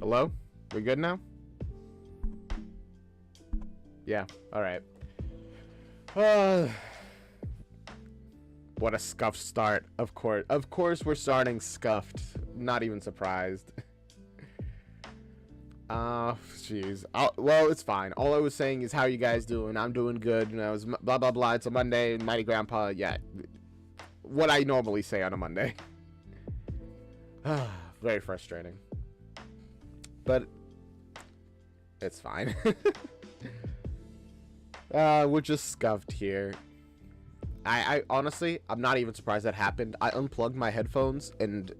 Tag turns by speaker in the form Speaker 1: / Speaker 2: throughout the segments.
Speaker 1: Hello? We good now? Yeah, alright. Uh, what a scuffed start. Of course. Of course we're starting scuffed. Not even surprised. Jeez. Well, it's fine. All I was saying is, how you guys doing? I'm doing good. You know, it's blah, blah, blah. It's a Monday. Mighty Grandpa. Yeah. What I normally say on a Monday. Very frustrating. But it's fine. We're just scuffed here. I honestly, I'm not even surprised that happened. I unplugged my headphones, and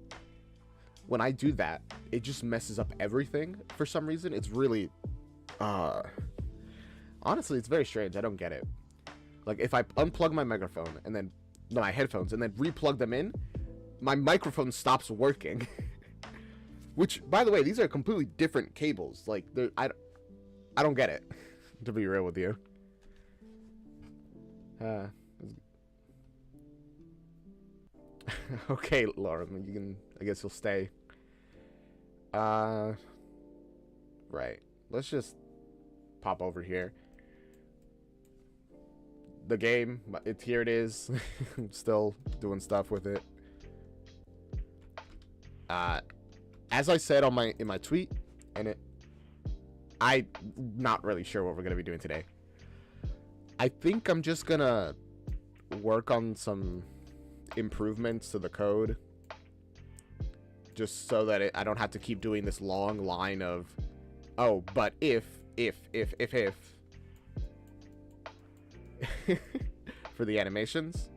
Speaker 1: when I do that, it just messes up everything for some reason. It's really, honestly, it's very strange. I don't get it. Like, if I unplug my microphone and then my headphones and then replug them in, my microphone stops working. Which, by the way, these are completely different cables. Like, I don't get it, to be real with you. Okay, Laura, you can, I guess you'll stay. Right. Let's just pop over here. The game, here it is. Still doing stuff with it. As I said on in my tweet, and I'm not really sure what we're gonna be doing today. I think I'm just gonna work on some improvements to the code, just so that I don't have to keep doing this long line of, oh, but if for the animations.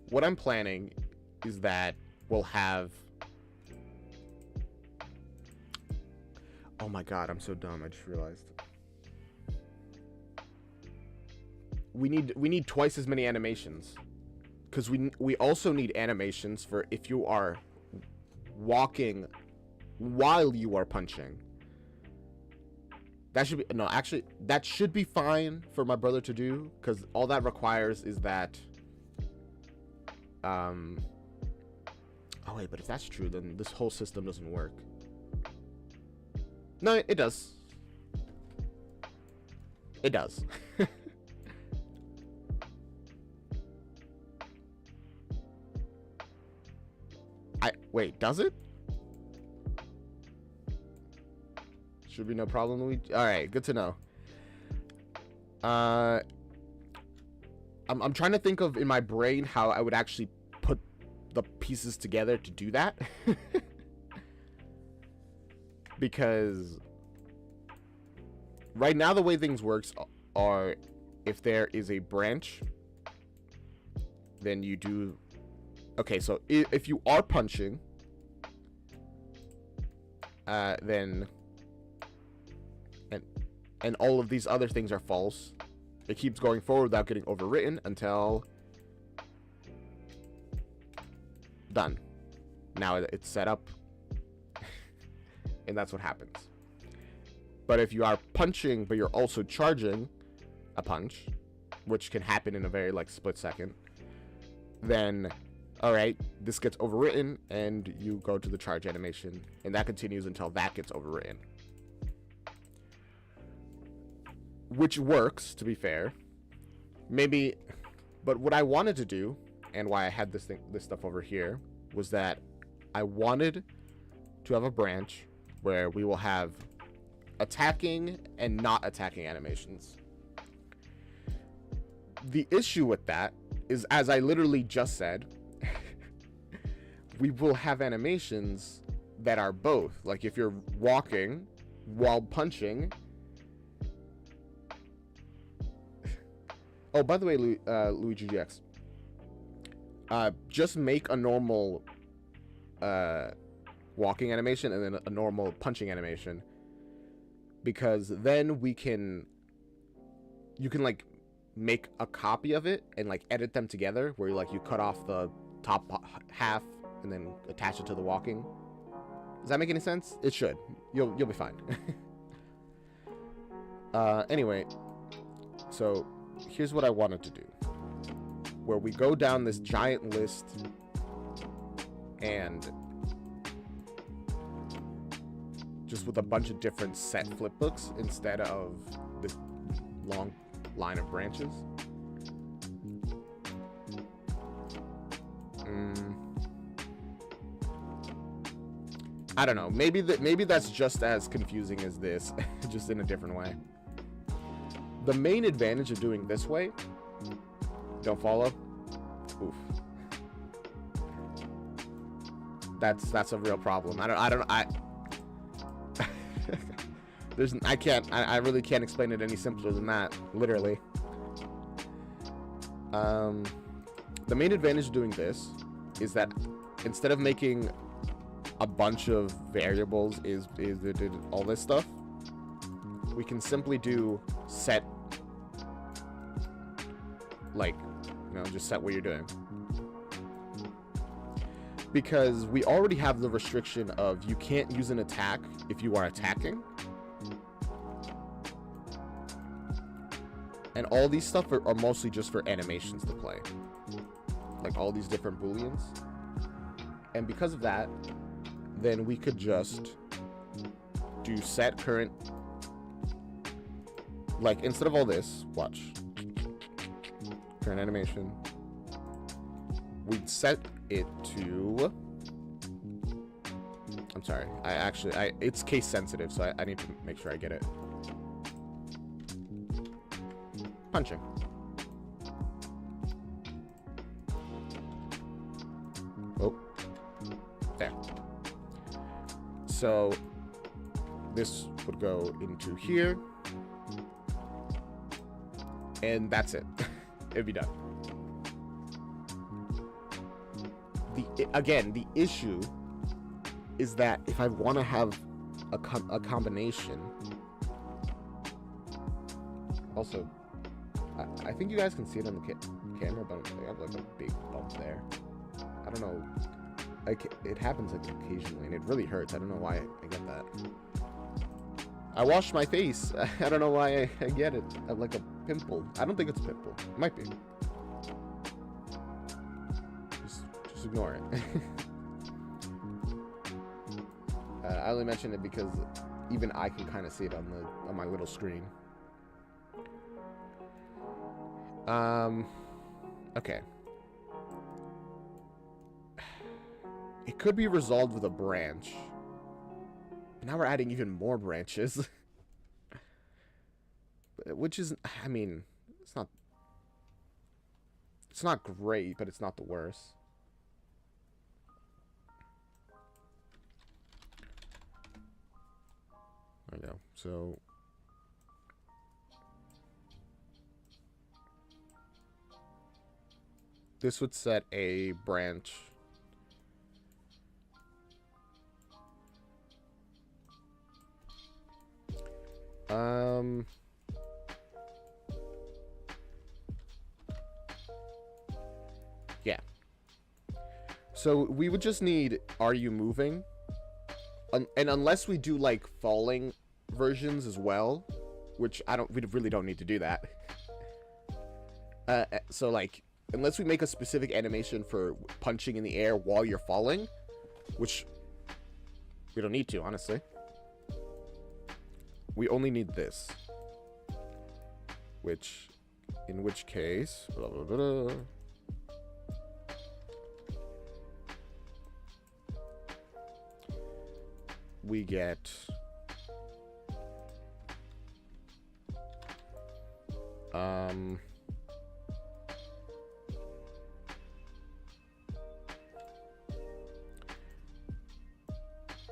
Speaker 1: What I'm planning is that we'll have, oh my god, I'm so dumb, I just realized. We need twice as many animations, because we also need animations for if you are walking while you are punching. That should be, no, actually, that should be fine for my brother to do, because all that requires is that, oh wait, but if that's true, then this whole system doesn't work. No, it does. It does. Wait, does it? Should be no problem, Luigi. All right, good to know. I'm trying to think of in my brain how I would actually put the pieces together to do that. Because right now the way things works are, if there is a branch, then you do, okay, so if you are punching, then and all of these other things are false, it keeps going forward without getting overwritten until done. Now it's set up, and that's what happens. But if you are punching, but you're also charging a punch, which can happen in a very split second, then all right, this gets overwritten and you go to the charge animation, and that continues until that gets overwritten, which works, to be fair. Maybe, but what I wanted to do, and why I had this stuff over here, was that I wanted to have a branch where we will have attacking and not attacking animations. The issue with that is, as I literally just said, we will have animations that are both. Like, if you're walking while punching. Oh, by the way, Luigi GX, just make a normal walking animation and then a normal punching animation, because then you can make a copy of it and edit them together, where you cut off the top half and then attach it to the walking. Does that make any sense? It should. You'll be fine. Anyway, so here's what I wanted to do, where we go down this giant list and just with a bunch of different set flipbooks instead of this long line of branches. I don't know. Maybe that's just as confusing as this, just in a different way. The main advantage of doing this way, don't follow. Oof. That's a real problem. I really can't explain it any simpler than that, literally. The main advantage of doing this is that instead of making a bunch of variables is all this stuff, we can simply do set, like, you know, just set what you're doing. Because we already have the restriction of you can't use an attack if you are attacking. And all these stuff are mostly just for animations to play. Like all these different booleans. And because of that, then we could just do set current. Like instead of all this, watch. Current animation. We'd set it to, I'm sorry, it's case sensitive, so I need to make sure I get it. Punching. Oh, there. So this would go into here, and that's it. It'd be done. Again, the issue is that if I want to have a combination, also, I think you guys can see it on the camera, but I have like a big bump there. I don't know. It happens like occasionally, and it really hurts. I don't know why I get that. I washed my face. I don't know why I get it. I have like a pimple. I don't think it's a pimple. It might be. Just ignore it. I only mention it because even I can kind of see it on my little screen. Okay. It could be resolved with a branch. But now we're adding even more branches. Which is, I mean, it's not great, but it's not the worst. There we go. So this would set a branch. Yeah. So we would just need, are you moving? And unless we do like falling versions as well, which we really don't need to do that. So like, unless we make a specific animation for punching in the air while you're falling, which we don't need to, honestly. We only need this. In which case, blah, blah, blah. We get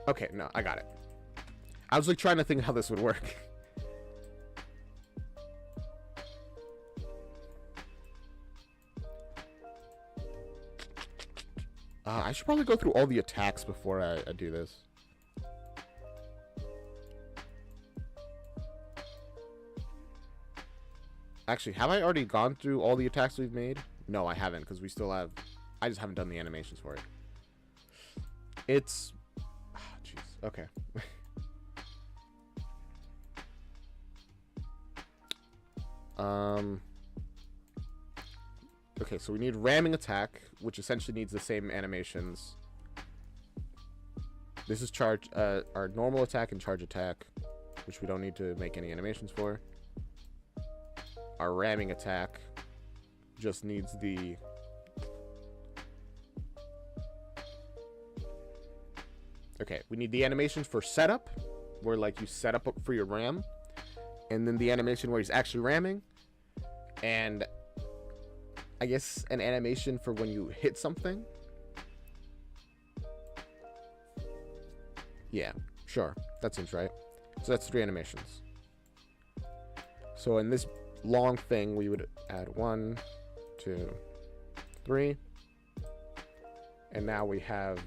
Speaker 1: okay, no, I got it. I was like trying to think how this would work. I should probably go through all the attacks before I do this. Actually, have I already gone through all the attacks we've made? No, I haven't, because we still have... I just haven't done the animations for it. It's... jeez. Okay. Okay, so we need ramming attack, which essentially needs the same animations. This is our normal attack and charge attack, which we don't need to make any animations for. Our ramming attack just needs the... Okay, we need the animations for setup, where like you set up for your ram, and then the animation where he's actually ramming, and I guess an animation for when you hit something. Yeah, sure, that seems right. So that's 3 animations. So in this long thing, we would add 1, 2, 3, and now we have,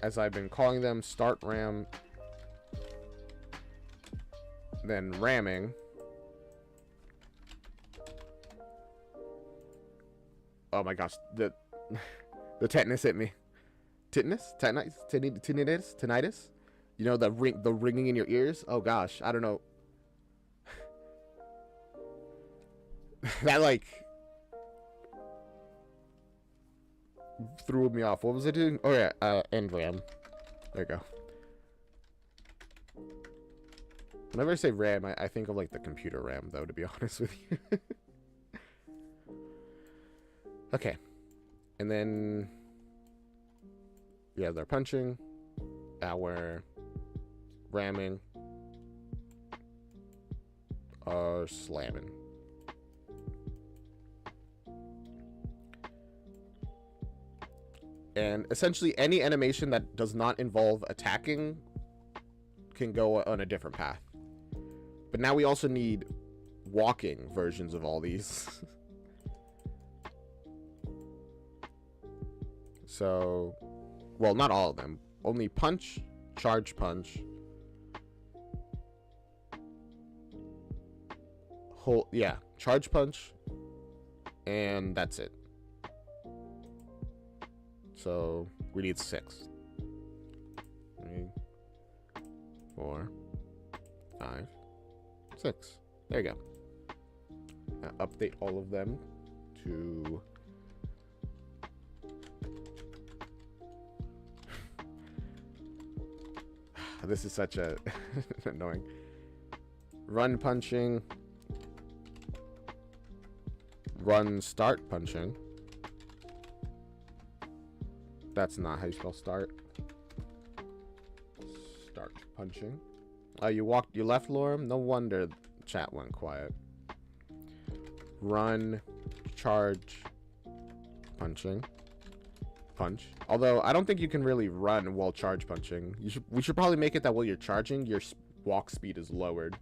Speaker 1: as I've been calling them, start ram, then ramming. Oh my gosh, the tetanus hit me. Tinnitus? You know, the ringing in your ears? Oh gosh, I don't know. That like threw me off. What was it doing? Oh yeah, end ram. There you go. Whenever I say RAM, I think of like the computer RAM, though, to be honest with you. Okay. And then we have our punching, our ramming, our slamming. And essentially any animation that does not involve attacking can go on a different path. But now we also need walking versions of all these. So, well, not all of them. Only punch, charge punch, hold, yeah, charge punch, and that's it. So we need 6. 3, 4, 5, 6. There you go. Now update all of them to this is such a annoying. Run punching. Run start punching. That's not how you spell start. Start punching. Oh, you left, Lorem? No wonder chat went quiet. Run, charge, punching, punch. Although I don't think you can really run while charge punching. We should probably make it that while you're charging, your walk speed is lowered.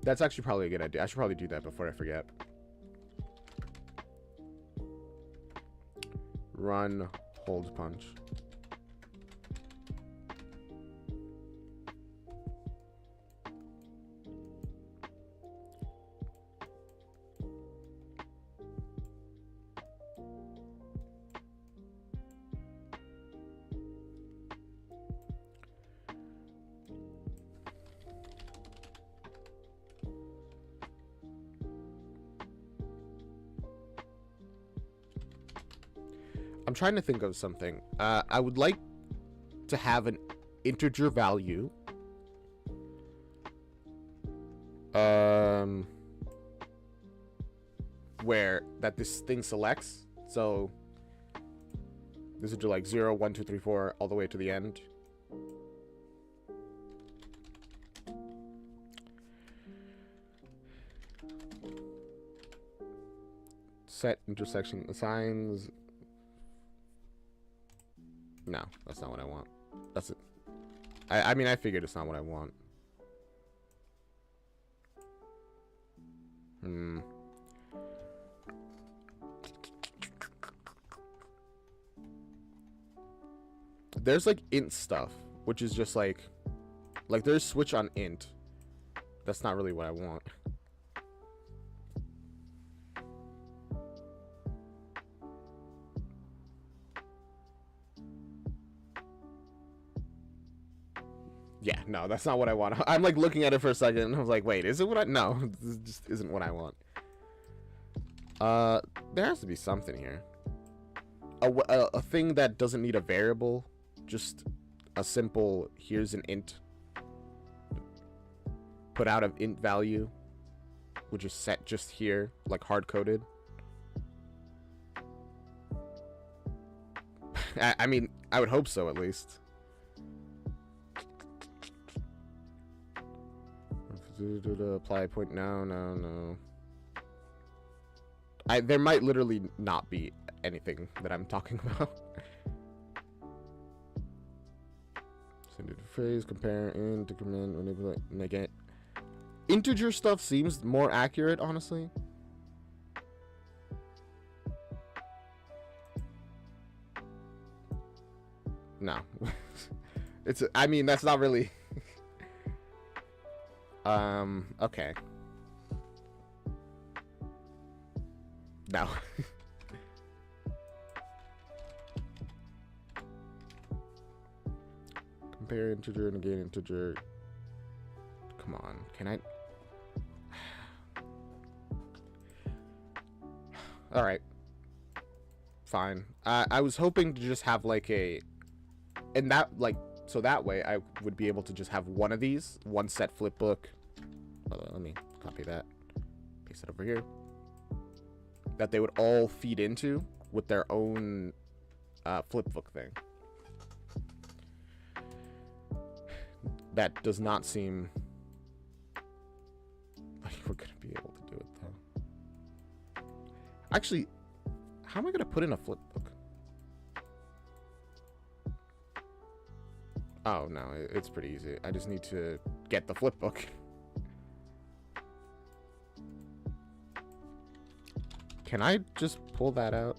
Speaker 1: That's actually probably a good idea. I should probably do that before I forget. Run, hold, punch. I'm trying to think of something. I would like to have an integer value. Where that this thing selects. So this would do like 0, 1, 2, 3, 4 all the way to the end. Set intersection assigns. No, that's not what I want. That's it. I mean, I figured it's not what I want. There's like int stuff, which is just like there's switch on int. That's not really what I want. Yeah, no, that's not what I want. I'm like looking at it for a second and I was like, wait, is it what I... No, this just isn't what I want. There has to be something here. a thing that doesn't need a variable, just a simple here's an int, put out of int value, which is set just here, like hard coded. I mean, I would hope so at least. Apply point. No. There might literally not be anything that I'm talking about. Send it to phrase, compare, int, decrement, manipulate, make it. Integer stuff seems more accurate, honestly. No. I mean, that's not really... okay. No. Compare integer and again integer. Come on, can I? All right. Fine. I was hoping to just have like a, and that like, so that way I would be able to just have one of these, one set flipbook. Let me copy that, paste it over here. That they would all feed into with their own flipbook thing. That does not seem like we're gonna be able to do it though. Actually, how am I gonna put in a flipbook? Oh no, it's pretty easy. I just need to get the flipbook. Can I just pull that out?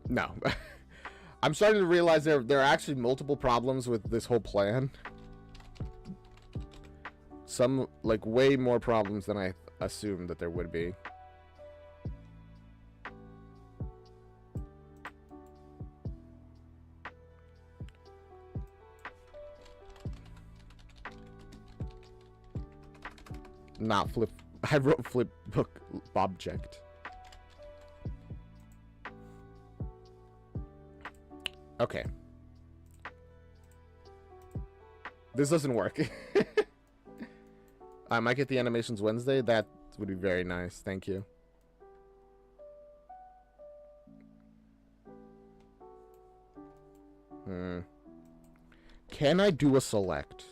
Speaker 1: No. I'm starting to realize there are actually multiple problems with this whole plan. Some, like, way more problems than I assumed that there would be. Not flip. I wrote flipbook object. Okay. This doesn't work. I might get the animations Wednesday. That would be very nice. Thank you. Can I do a select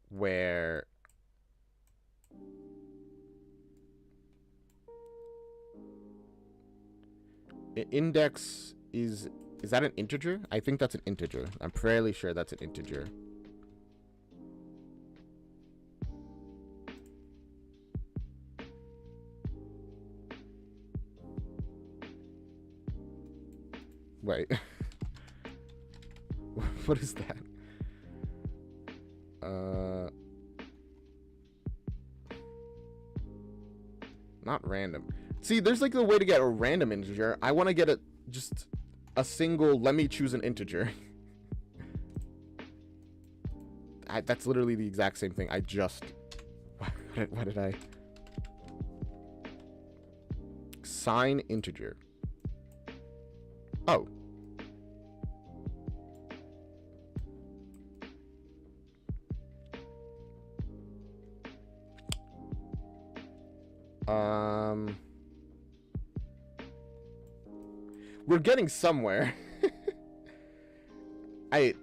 Speaker 1: where index is that an integer? I think that's an integer. I'm fairly sure that's an integer. Wait. What is that? Not random. See, there's like a way to get a random integer. I want to get just a single, let me choose an integer. That's literally the exact same thing. I just... What did I... Sign integer. Oh. We're getting somewhere. I'm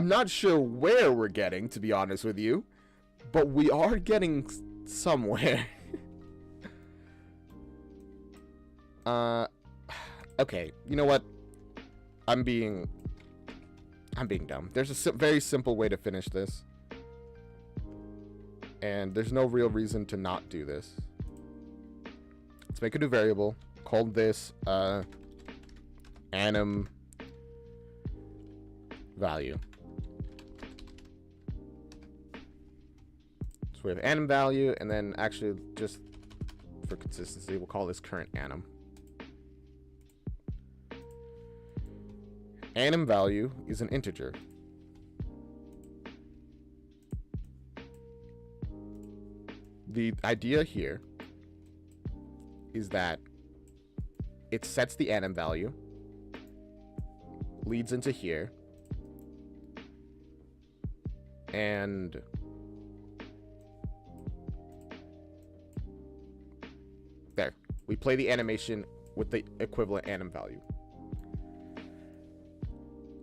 Speaker 1: not sure where we're getting, to be honest with you, but we are getting somewhere. Okay, you know what? I'm being dumb. There's a very simple way to finish this. And there's no real reason to not do this. Let's make a new variable. Call this anim value. So we have anim value, and then actually, just for consistency, we'll call this current anim. Anim value is an integer. The idea here is that it sets the anim value, leads into here, and there. We play the animation with the equivalent anim value.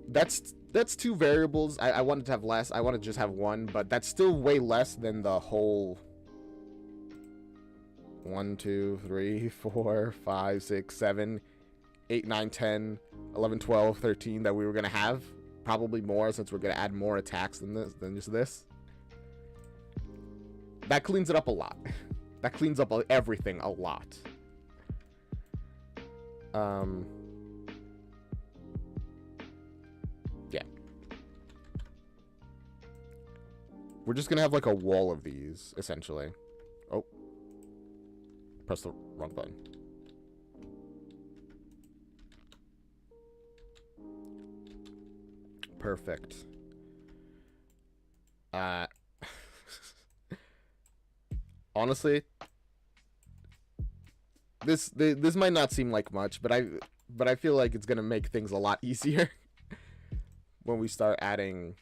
Speaker 1: That's two variables. I wanted to have less. I want to just have one, but that's still way less than the whole 1, 2, 3, 4, 5, 6, 7, 8, 9, 10, 11, 12, 13 that we were going to have. Probably more, since we're going to add more attacks than just this. That cleans it up a lot. That cleans up everything a lot. Yeah. We're just going to have like a wall of these, essentially. Oh. Press the wrong button. Perfect. Honestly, this might not seem like much, but I feel like it's gonna make things a lot easier when we start adding,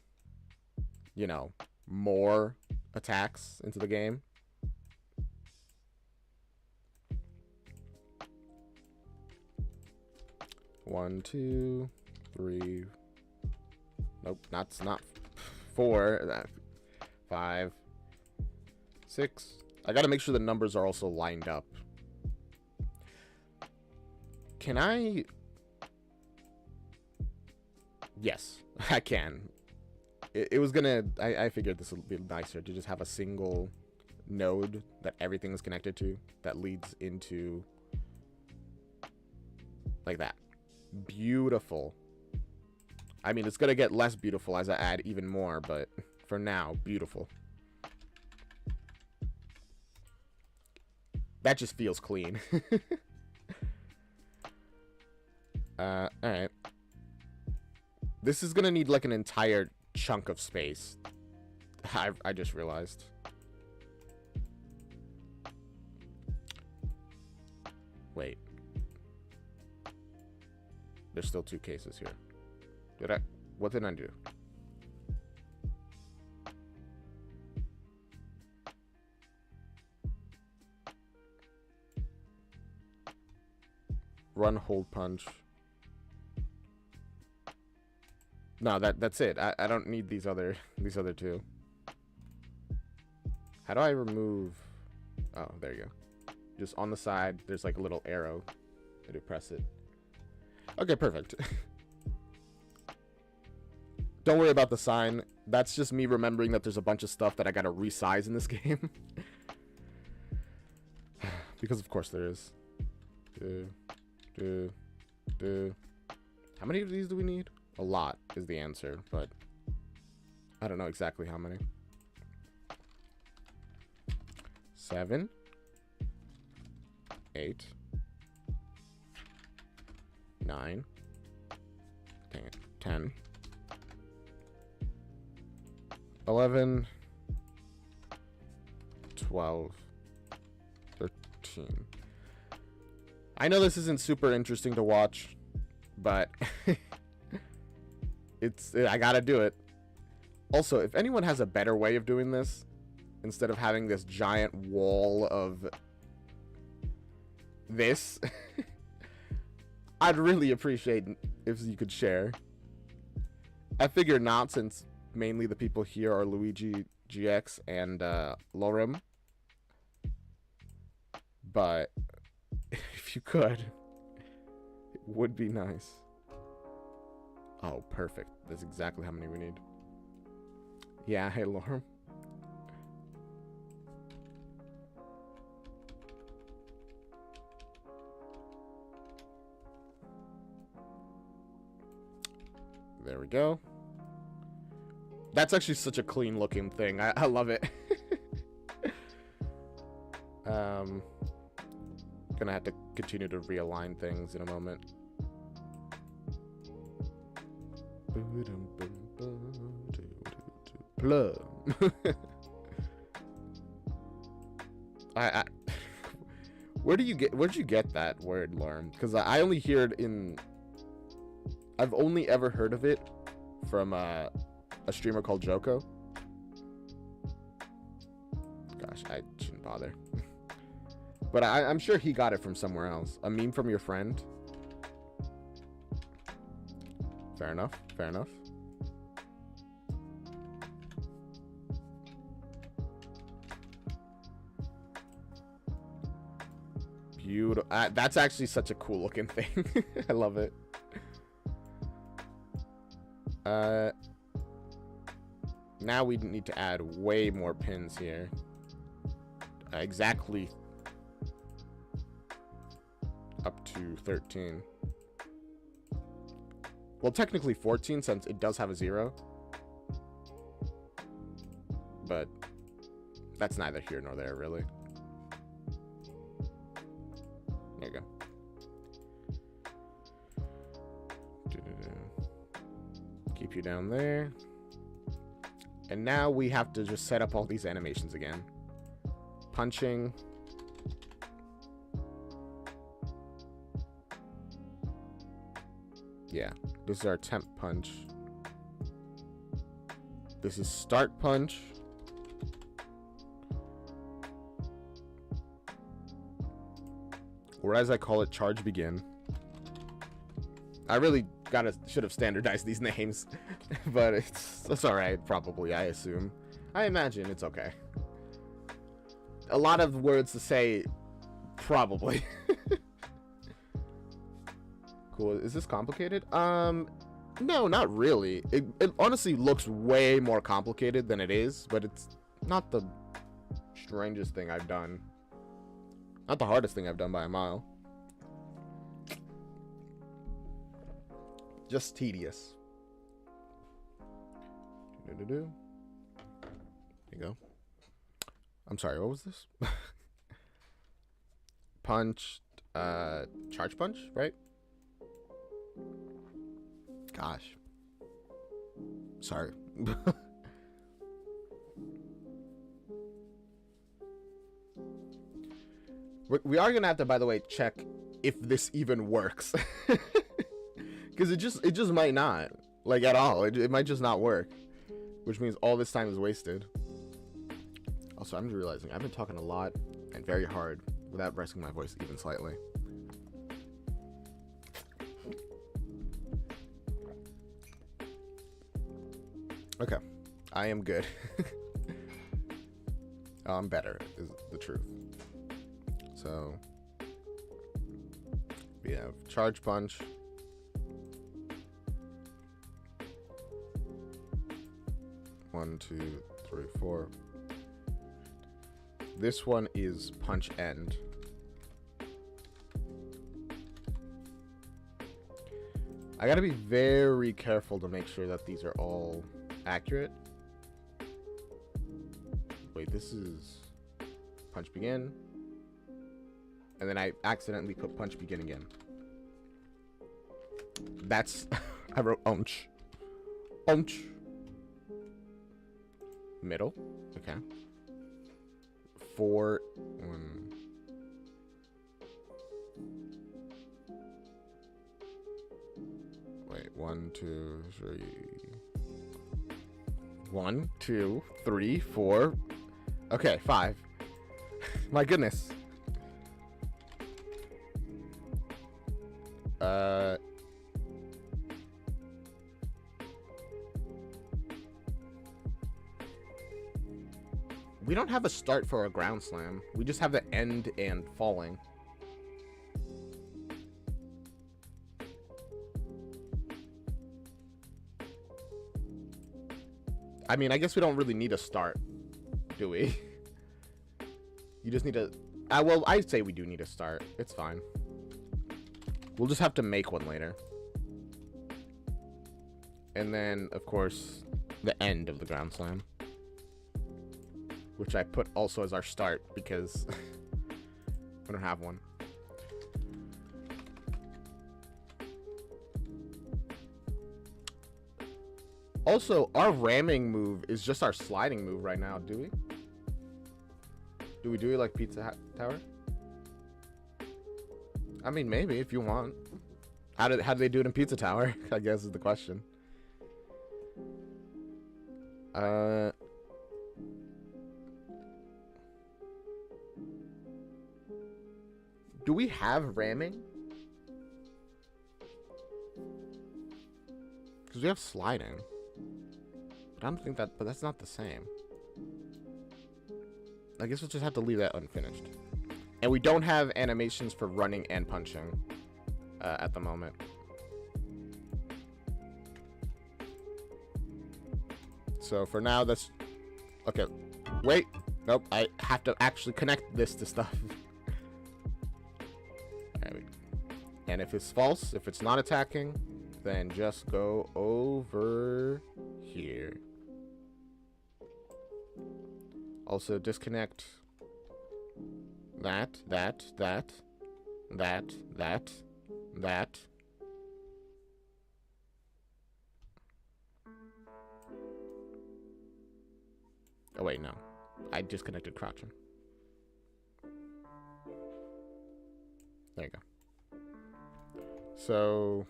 Speaker 1: you know, more attacks into the game. One, 2, 3. Nope, not 4. 5, 6. I gotta make sure the numbers are also lined up. Can I? Yes, I can. It was gonna. I figured this would be nicer to just have a single node that everything is connected to that leads into like that. Beautiful. I mean, it's gonna get less beautiful as I add even more, but for now, beautiful. That just feels clean. Alright. This is gonna need like an entire chunk of space. I just realized. Wait. There's still 2 cases here. What did I do? Run, hold, punch. No, that's it. I don't need these other 2. How do I remove? Oh, there you go. Just on the side, there's like a little arrow. I do press it. Okay, perfect. Don't worry about the sign. That's just me remembering that there's a bunch of stuff that I gotta resize in this game. Because of course there is. How many of these do we need? A lot is the answer, but I don't know exactly how many. 7, 8, 9, dang it, 10, 11, 12, 13. I know this isn't super interesting to watch, but I gotta do it. Also, if anyone has a better way of doing this, instead of having this giant wall of this, I'd really appreciate if you could share. I figure not, since mainly the people here are Luigi GX and Lorem. But if you could, it would be nice. Oh, perfect. That's exactly how many we need. Yeah, hey, Lorem. There we go. That's actually such a clean looking thing. I love it. Gonna have to continue to realign things in a moment. Plum. I where'd you get that word, Lorm? Because I only hear it in. I've only ever heard of it from a streamer called Joko. Gosh, I shouldn't bother. But I'm sure he got it from somewhere else. A meme from your friend. Fair enough. Fair enough. Beautiful. That's actually such a cool looking thing. I love it. Now we need to add way more pins here. Exactly up to 13. Well, technically 14 since it does have a 0. But that's neither here nor there, really. There you go. Keep you down there. And now we have to just set up all these animations again. Punching. Yeah, this is our temp punch. This is start punch. Or as I call it, charge begin. I really should have standardized these names, but it's all right. Probably, I assume. I imagine it's okay. A lot of words to say, probably. Cool. Is this complicated? No, not really. It honestly looks way more complicated than it is, but it's not the strangest thing I've done. Not the hardest thing I've done by a mile. Just tedious. There you go. I'm sorry, what was this? Punch, charge punch, right? Gosh. Sorry. We are gonna have to, by the way, check if this even works. Because it just might not. Like, at all. It might just not work. Which means all this time is wasted. Also, I'm realizing I've been talking a lot and very hard without resting my voice even slightly. Okay. I am good. I'm better, is the truth. So, we have charge punch. One, two, three, four. This one is punch end. I gotta be very careful to make sure that these are all accurate. Wait, this is punch begin. And then I accidentally put punch begin again. That's... I wrote unch. Unch. Middle. Okay. 4, 1. Wait, 1, 2, 3. 1, 2, 3, 4. Okay, 5. My goodness. We don't have a start for a ground slam. We just have the end and falling. I mean, I guess we don't really need a start, do we? You just need a... well, I'd say we do need a start. It's fine. We'll just have to make one later. And then, of course, the end of the ground slam. Which I put also as our start because we don't have one. Also, our ramming move is just our sliding move right now, do we? Do we do it like Pizza Tower? I mean, maybe, if you want. How do they do it in Pizza Tower? I guess is the question. Do we have ramming? Because we have sliding. But I don't think that... But that's not the same. I guess we'll just have to leave that unfinished. And we don't have animations for running and punching at the moment. So for now, that's... Okay. Wait. Nope. I have to actually connect this to stuff. And if it's false, if it's not attacking, then just go over here. Also disconnect that. Oh wait, no. I disconnected crouching. There you go. So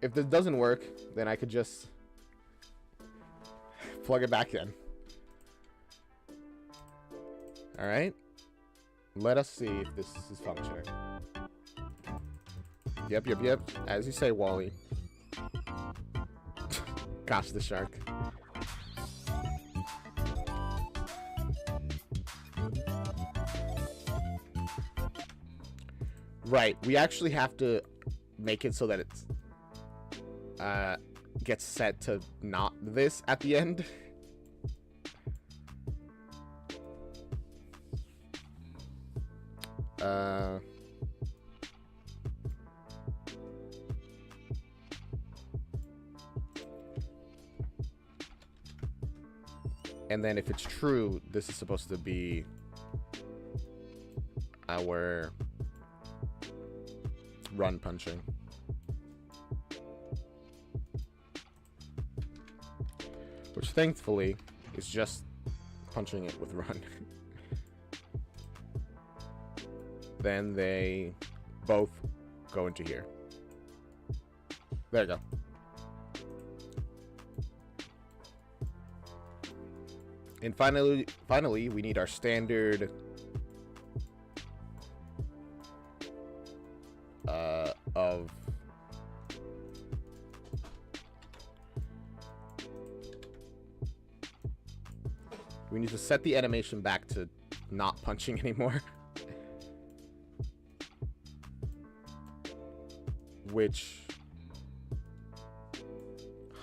Speaker 1: if this doesn't work, then I could just plug it back in. All right. Let us see if this is functioning. Yep. As you say, Wally. Gosh, the shark. Right, we actually have to make it so that it's gets set to not this at the end. And then if it's true, this is supposed to be our run punching. Which thankfully is just punching it with run. Then they both go into here. There you go. And finally, we need our standard of we need to set the animation back to not punching anymore. Which,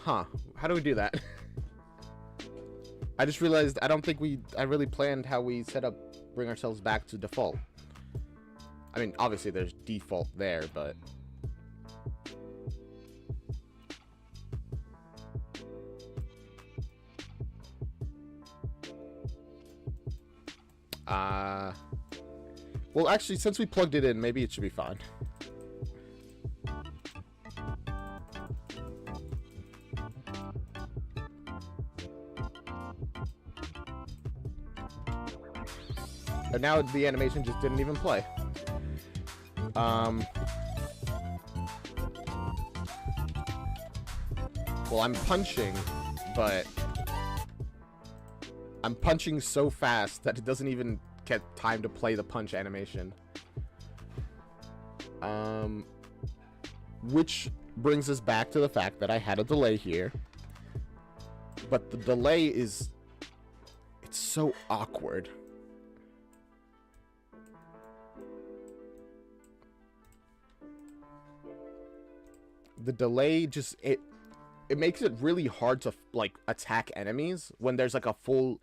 Speaker 1: how do we do that? I just realized I don't think I really planned how we bring ourselves back to default. I mean, obviously there's default there, but well, actually, since we plugged it in, maybe it should be fine. And now the animation just didn't even play. Well, I'm punching, but I'm punching so fast that it doesn't even get time to play the punch animation. Which brings us back to the fact that I had a delay here. But the delay it's so awkward. The delay just it makes it really hard to like attack enemies when there's like a full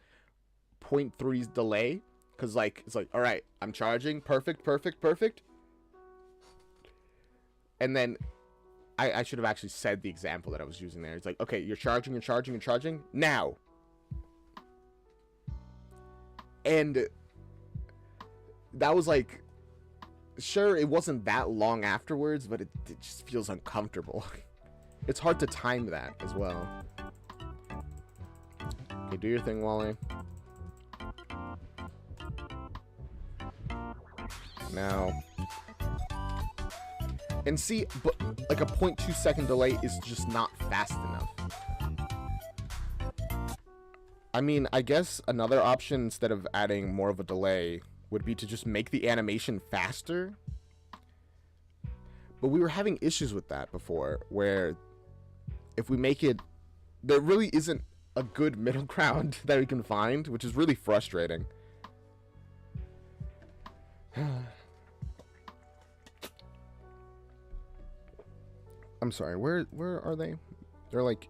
Speaker 1: 0.3 delay, because like it's like, all right, I'm charging, perfect, and then I should have actually said the example that I was using there. It's like, okay, you're charging now, and that was like, sure, it wasn't that long afterwards, but it just feels uncomfortable. It's hard to time that as well. Okay, do your thing, Wally. Now. And see, but like a 0.2 second delay is just not fast enough. I mean, I guess another option instead of adding more of a delay would be to just make the animation faster. But we were having issues with that before, where if we make it, there really isn't a good middle ground that we can find, which is really frustrating. I'm sorry, where are they? They're like,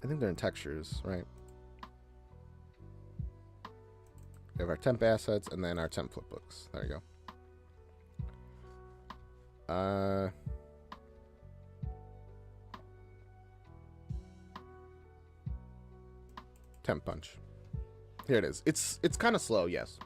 Speaker 1: I think they're in textures, right? We have our temp assets and then our temp flipbooks. There you go. Temp punch. Here it is. It's kind of slow, yes.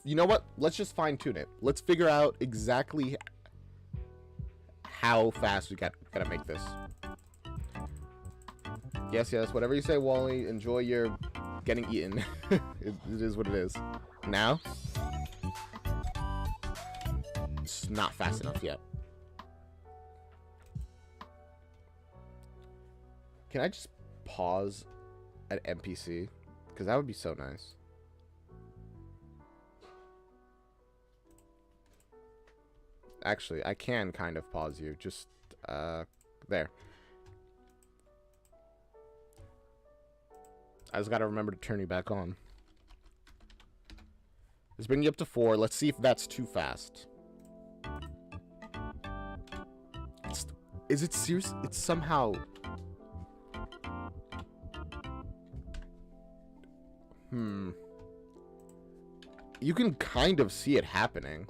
Speaker 1: You know what? Let's just fine tune it. Let's figure out exactly how fast we gotta make this. Yes, whatever you say, Wally. Enjoy your getting eaten. it is what it is. Now, it's not fast enough yet. Can I just pause at NPC? Because that would be so nice. Actually, I can kind of pause you. Just, there. I just gotta remember to turn you back on. Let's bring you up to 4. Let's see if that's too fast. Is it serious? It's somehow... You can kind of see it happening.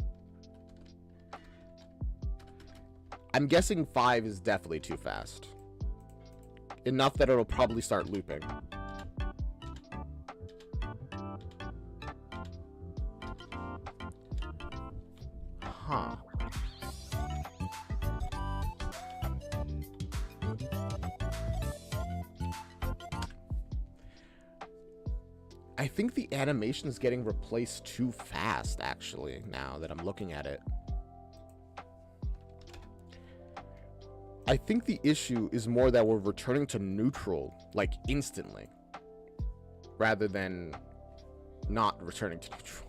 Speaker 1: I'm guessing 5 is definitely too fast. Enough that it'll probably start looping. Huh. I think the animation is getting replaced too fast, actually, now that I'm looking at it. I think the issue is more that we're returning to neutral, like, instantly. Rather than not returning to neutral.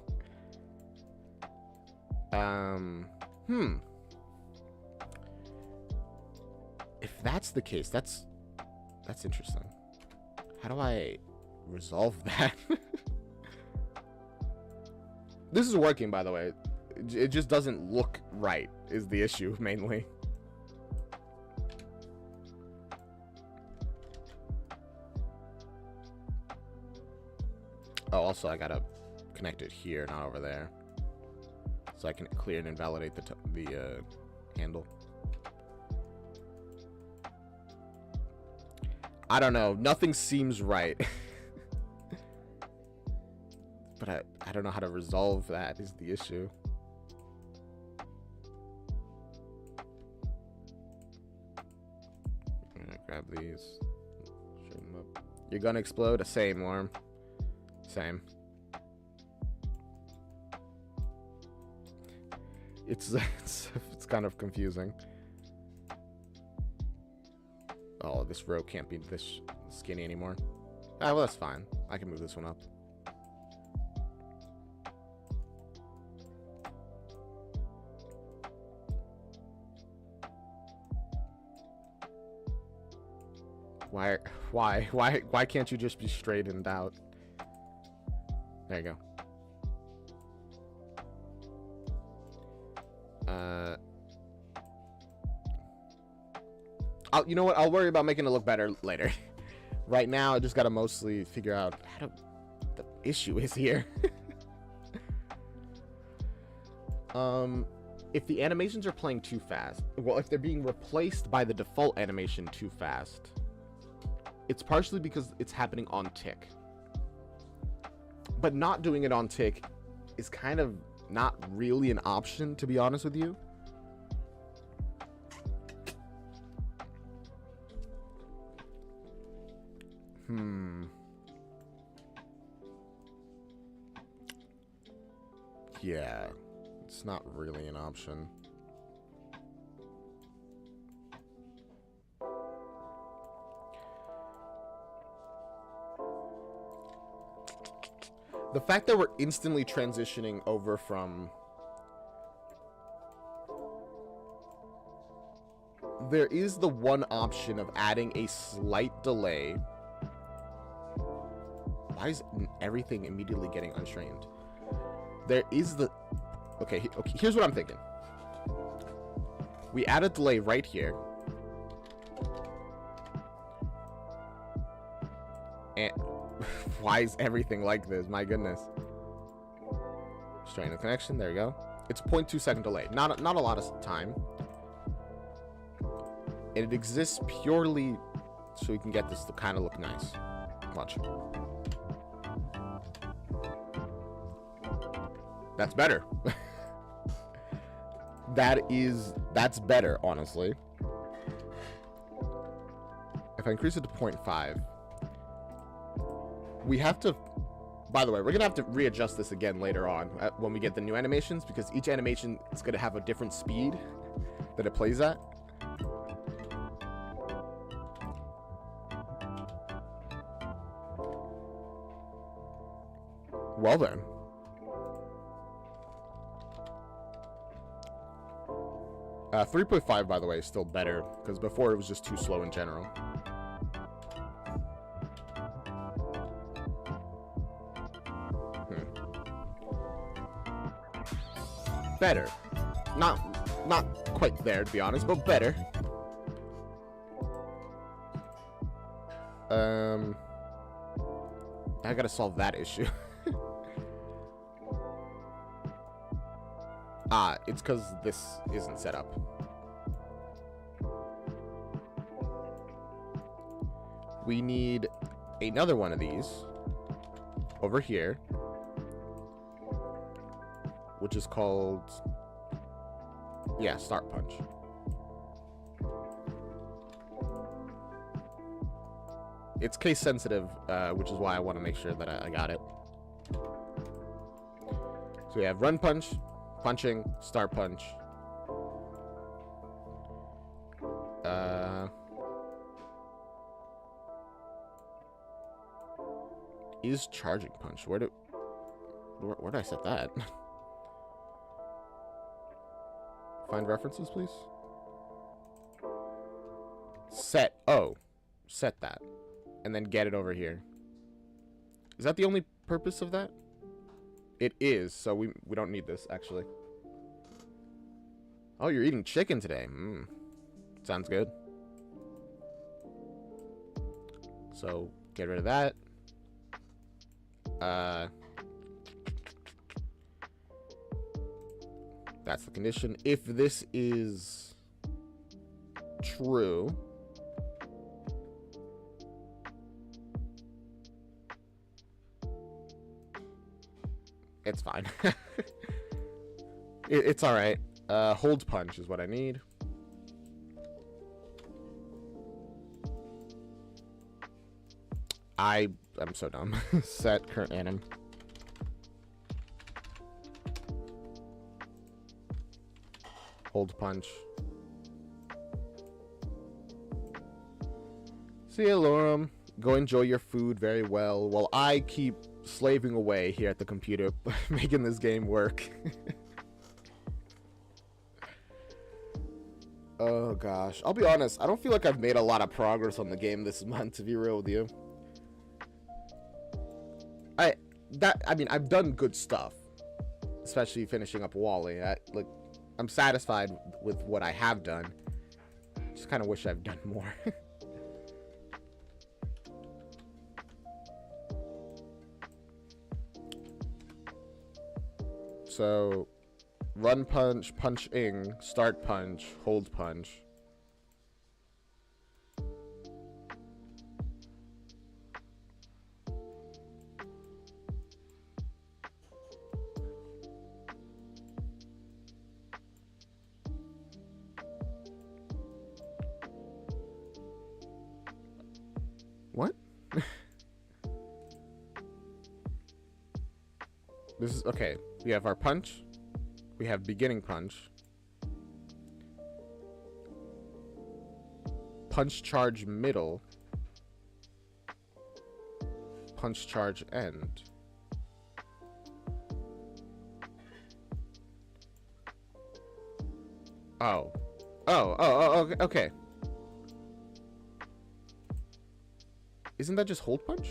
Speaker 1: If that's the case, that's interesting. How do I resolve that? This is working, by the way. It just doesn't look right, is the issue, mainly. Oh, also, I gotta connect it here, not over there. So I can clear and invalidate the handle. I don't know. Nothing seems right. But I don't know how to resolve that is the issue. I'm gonna grab these. Shoot them up. You're gonna explode? Same, Worm. Same. It's kind of confusing. Oh, this row can't be this skinny anymore. Ah, well, that's fine. I can move this one up. Why can't you just be straightened out? There you go. You know what? I'll worry about making it look better later. Right now, I just gotta mostly figure out how to, the issue is here. If the animations are playing too fast, well, if they're being replaced by the default animation too fast, it's partially because it's happening on tick. But not doing it on tick is kind of not really an option, to be honest with you. Yeah, it's not really an option. The fact that we're instantly transitioning over from... There is the one option of adding a slight delay. Why is everything immediately getting unstrained? There is the... Okay, here's what I'm thinking. We add a delay right here. And... Why is everything like this? My goodness. Strain the connection. There you go. It's 0.2 second delay. Not a lot of time. And it exists purely so we can get this to kind of look nice. Watch. That's better. That's better, honestly. If I increase it to 0.5, we have to... By the way, we're going to have to readjust this again later on when we get the new animations, because each animation is going to have a different speed that it plays at. Well then. Uh, 3.5, by the way, is still better, because before it was just too slow in general. Better. Not quite there, to be honest, but better. I gotta solve that issue. It's because this isn't set up. We need another one of these over here, which is called, yeah, Start Punch. It's case sensitive, which is why I want to make sure that I got it. So we have Run Punch, Punching, Start Punch. Is Charging Punch? Where did I set that? Find references, please. Set. Oh, set that, and then get it over here. Is that the only purpose of that? It is, so we don't need this, actually. Oh, you're eating chicken today. Sounds good. So, get rid of that. That's the condition. If this is true... It's fine. It's alright. Hold punch is what I need. I'm so dumb. Set current anim. Hold punch. See you, Lorem. Go enjoy your food very well while I keep slaving away here at the computer making this game work. Oh gosh, I'll be honest, I don't feel like I've made a lot of progress on the game this month, to be real with you. I mean I've done good stuff, especially finishing up Wally. I'm satisfied with what I have done. Just kind of wish I've done more. So, run punch, punching, start punch, hold punch. This is okay. We have our punch. We have beginning punch. Punch charge middle. Punch charge end. Oh. Oh, okay. Isn't that just hold punch?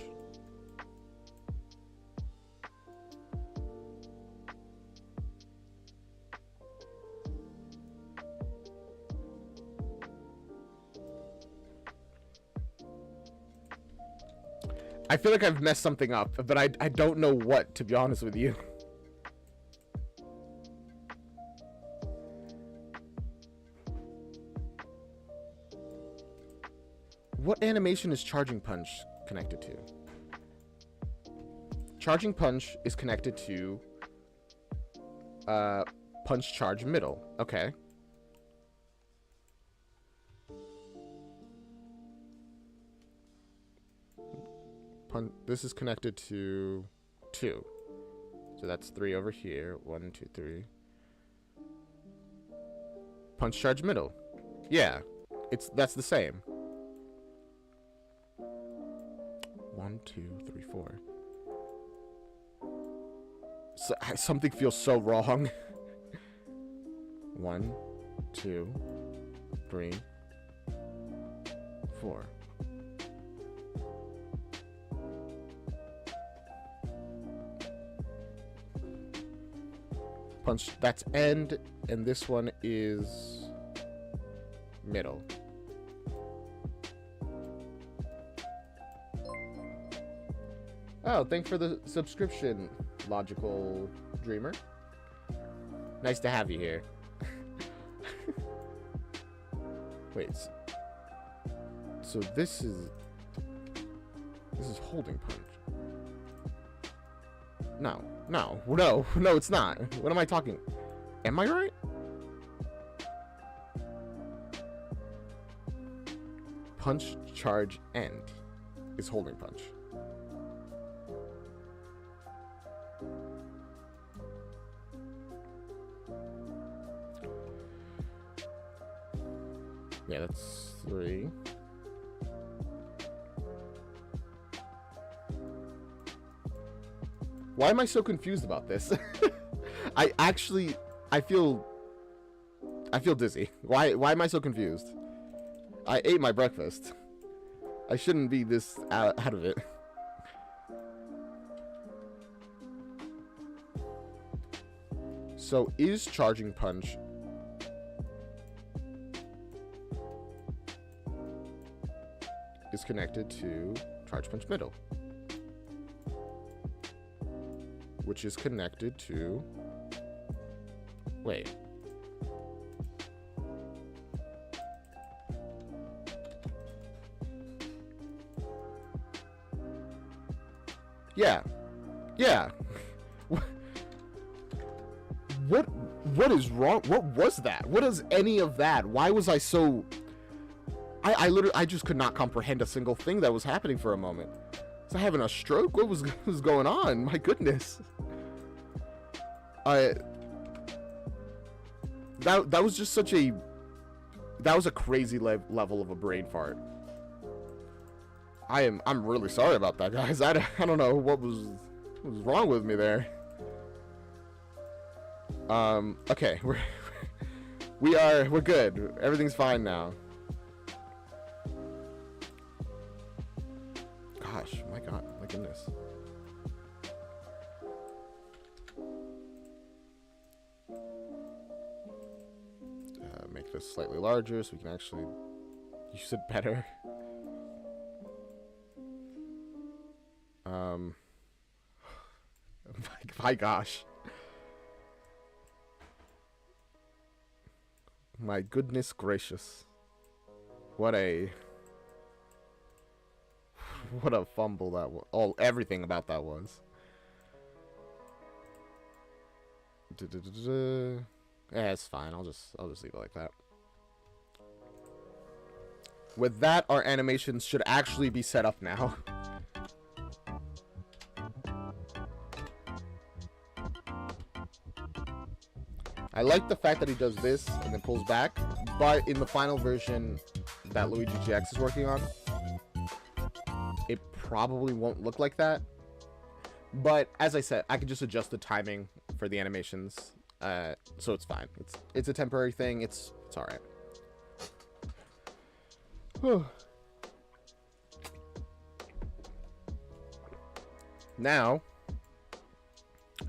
Speaker 1: I feel like I've messed something up, but I don't know what, to be honest with you. What animation is Charging Punch connected to? Charging Punch is connected to Punch Charge Middle. Okay. This is connected to 2. So that's 3 over here. 1, 2, 3. Punch Charge Middle. Yeah. That's the same. 1, 2, 3, 4. So, something feels so wrong. 1, 2, 3, 4. Punch, that's end, and this one is middle. Oh, thanks for the subscription, Logical Dreamer. Nice to have you here. Wait. So this is holding punch. No, it's not. What am I talking? Am I right? Punch, charge, end is holding punch. Yeah, that's 3. Why am I so confused about this? I feel dizzy. Why am I so confused? I ate my breakfast. I shouldn't be this out of it. So is Charging Punch is connected to Charge Punch Middle, which is connected to... Wait. Yeah. What is wrong? What was that? What is any of that? Why was I so... I just could not comprehend a single thing that was happening for a moment. Was I having a stroke? What was going on? My goodness. That was just such a... That was a crazy level of a brain fart. I'm really sorry about that, guys. I don't know what was wrong with me there. Okay, we're good. Everything's fine now. Gosh, my goodness. Make this slightly larger so we can actually use it better. My gosh. My goodness gracious. What a fumble that was. Everything about that was. Yeah, it's fine. I'll just leave it like that. With that, our animations should actually be set up now. I like the fact that he does this and then pulls back, but in the final version that Luigi GX is working on, it probably won't look like that. But as I said, I can just adjust the timing for the animations, so it's fine. It's a temporary thing. It's all right. Now,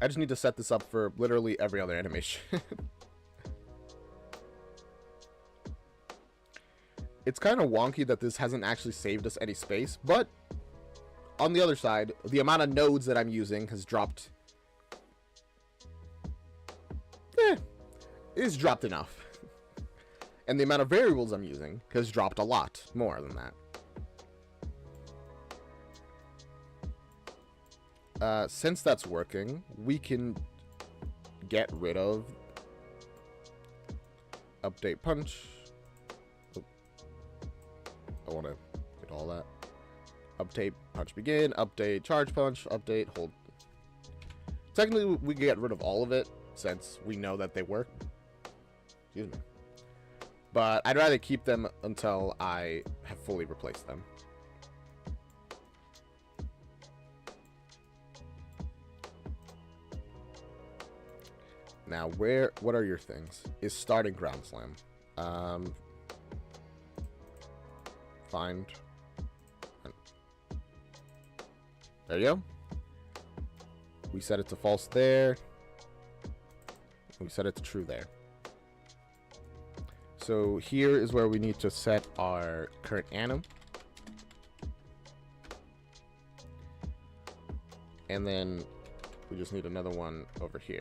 Speaker 1: I just need to set this up for literally every other animation. It's kind of wonky that this hasn't actually saved us any space, but on the other side, the amount of nodes that I'm using has dropped. It's dropped enough. And the amount of variables I'm using has dropped a lot more than that. Since that's working, we can get rid of update punch. Oh, I want to get all that. Update punch begin, update charge punch, update hold. Technically, we can get rid of all of it since we know that they work. Excuse me. But I'd rather keep them until I have fully replaced them. Now, what are your things? Is starting ground slam. Find. There you go. We set it to false there. We set it to true there. So here is where we need to set our current anim. And then we just need another one over here.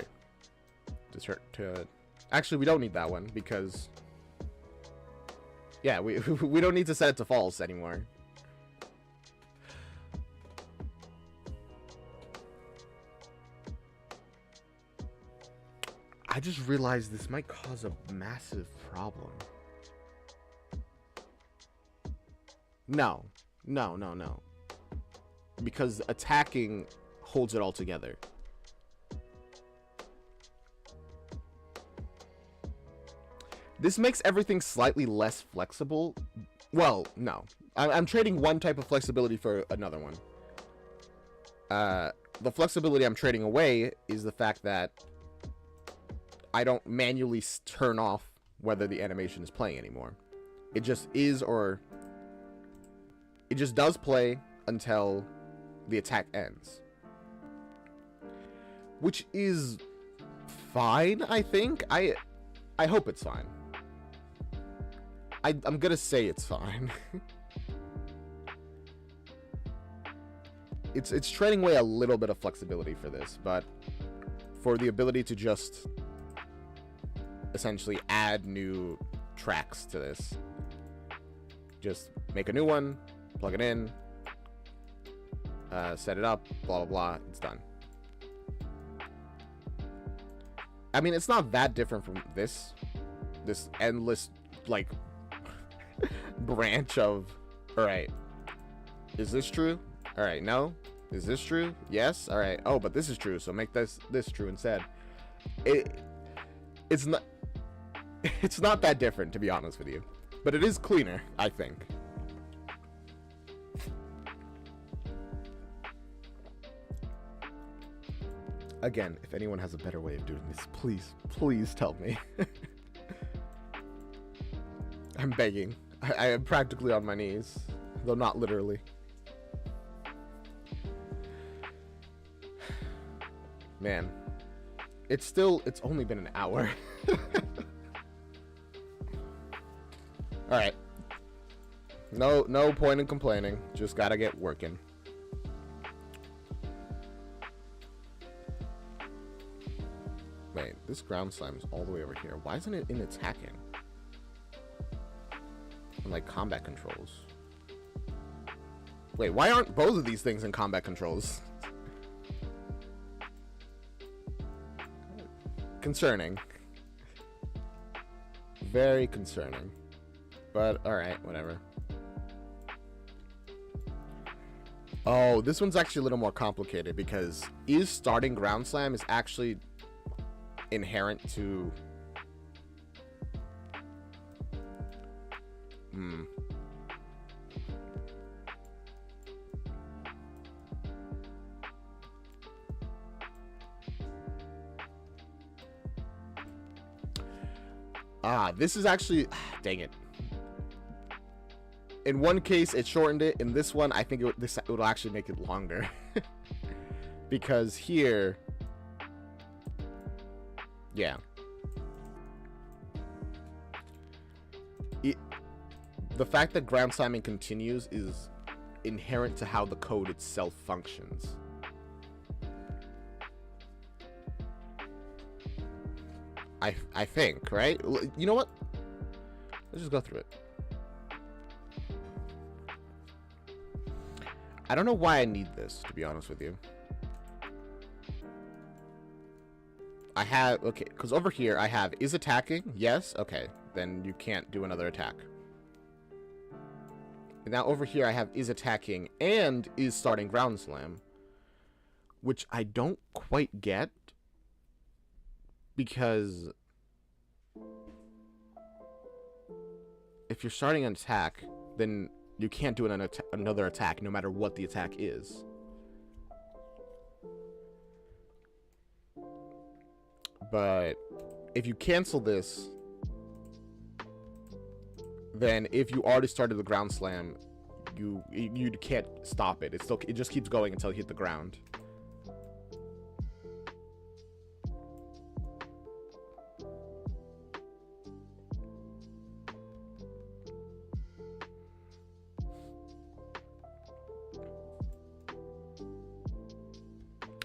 Speaker 1: Actually, we don't need that one because, yeah, we don't need to set it to false anymore. I just realized this might cause a massive problem. No. Because attacking holds it all together. This makes everything slightly less flexible. Well, no. I'm trading one type of flexibility for another one. The flexibility I'm trading away is the fact that I don't manually turn off whether the animation is playing anymore. It just is, or it just does play until the attack ends. Which is fine, I think. I hope it's fine. I'm gonna say it's fine. It's trading away a little bit of flexibility for this, but for the ability to just essentially add new tracks to this, just make a new one, plug it in, set it up, blah blah blah, it's done. I mean, it's not that different from this endless like branch of, all right, is this true? All right, no. Is this true? Yes. All right. Oh, but this is true, so make this true instead. It's not that different, to be honest with you, but it is cleaner, I think. Again, if anyone has a better way of doing this, please tell me. I'm begging. I am practically on my knees, though not literally. Man, it's only been an hour. All right. No point in complaining. Just gotta get working. Wait, this ground slime is all the way over here. Why isn't it in attacking? And like combat controls. Wait, why aren't both of these things in combat controls? Concerning. Very concerning. But alright, whatever. Oh, this one's actually a little more complicated because is starting ground slam is actually inherent to This is actually... Dang it. In one case, it shortened it. In this one, I think it will actually make it longer. Because here... Yeah. The fact that ground slamming continues is inherent to how the code itself functions. I think, right? You know what? Let's just go through it. I don't know why I need this, to be honest with you. I have, okay, because over here I have is attacking. Yes, okay. Then you can't do another attack. And now over here I have is attacking and is starting ground slam, which I don't quite get, because if you're starting an attack, then you can't do another attack no matter what the attack is. But if you cancel this, then if you already started the ground slam, you can't stop it. It just keeps going until you hit the ground.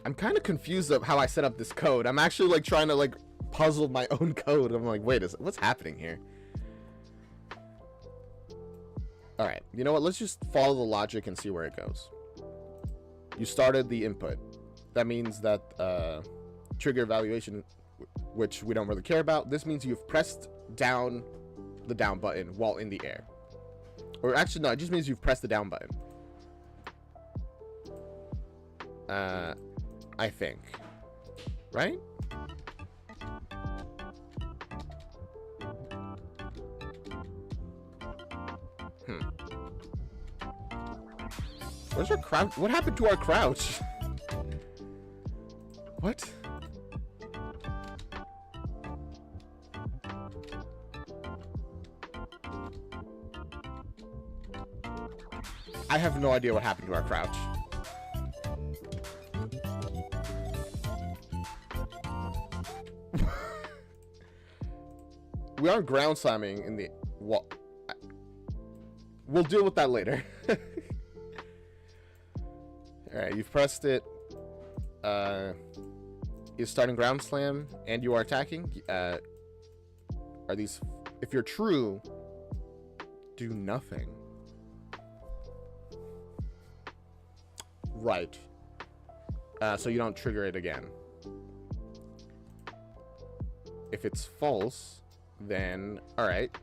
Speaker 1: I'm kind of confused of how I set up this code. I'm actually like trying to like puzzle my own code. I'm like, wait, what's happening here? All right, you know what? Let's just follow the logic and see where it goes. You started the input. That means that trigger evaluation, which we don't really care about. This means you've pressed down the down button while in the air. Or actually, no, it just means you've pressed the down button. I think. Right? Where's our crouch? What happened to our crouch? What? I have no idea what happened to our crouch. We aren't ground slamming in the wall. We'll deal with that later. Alright, you've pressed it. Is starting ground slam and you are attacking. Are these, if you're true, do nothing. Right. So you don't trigger it again. If it's false, then alright,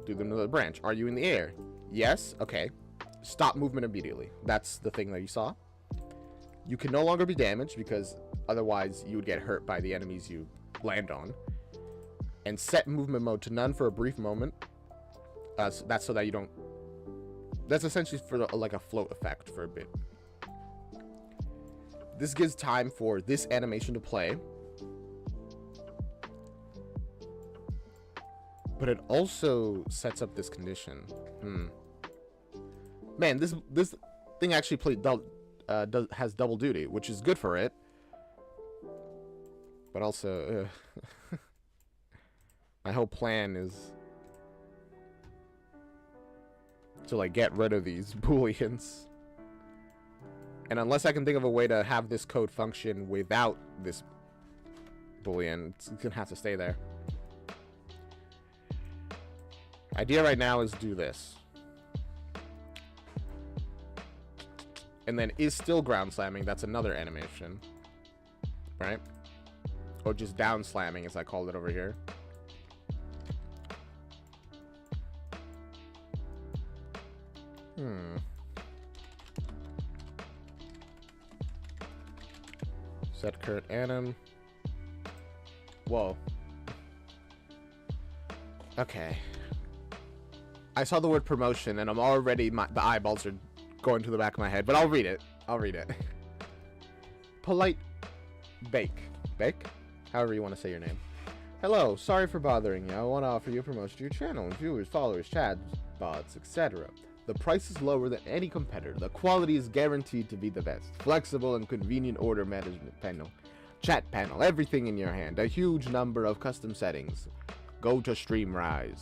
Speaker 1: do them to the branch. Are you in the air? Yes. Okay, stop movement immediately. That's the thing that you saw. You can no longer be damaged because otherwise you would get hurt by the enemies you land on. And set movement mode to none for a brief moment. So that's so that you don't, that's essentially for like a float effect for a bit. This gives time for this animation to play. But it also sets up this condition. Man, this thing actually has double duty, which is good for it. But also, my whole plan is to like get rid of these booleans. And unless I can think of a way to have this code function without this boolean, it's gonna have to stay there. Idea right now is do this. And then is still ground slamming. That's another animation. Right? Or just down slamming as I called it over here. Set current anim. Whoa. Okay. I saw the word promotion, and I'm already, the eyeballs are going to the back of my head. But I'll read it. I'll read it. Polite Bake. Bake? However you want to say your name. Hello, sorry for bothering you. I want to offer you a promotion to your channel. Viewers, followers, chats, bots, etc. The price is lower than any competitor. The quality is guaranteed to be the best. Flexible and convenient order management panel. Chat panel. Everything in your hand. A huge number of custom settings. Go to Streamrise.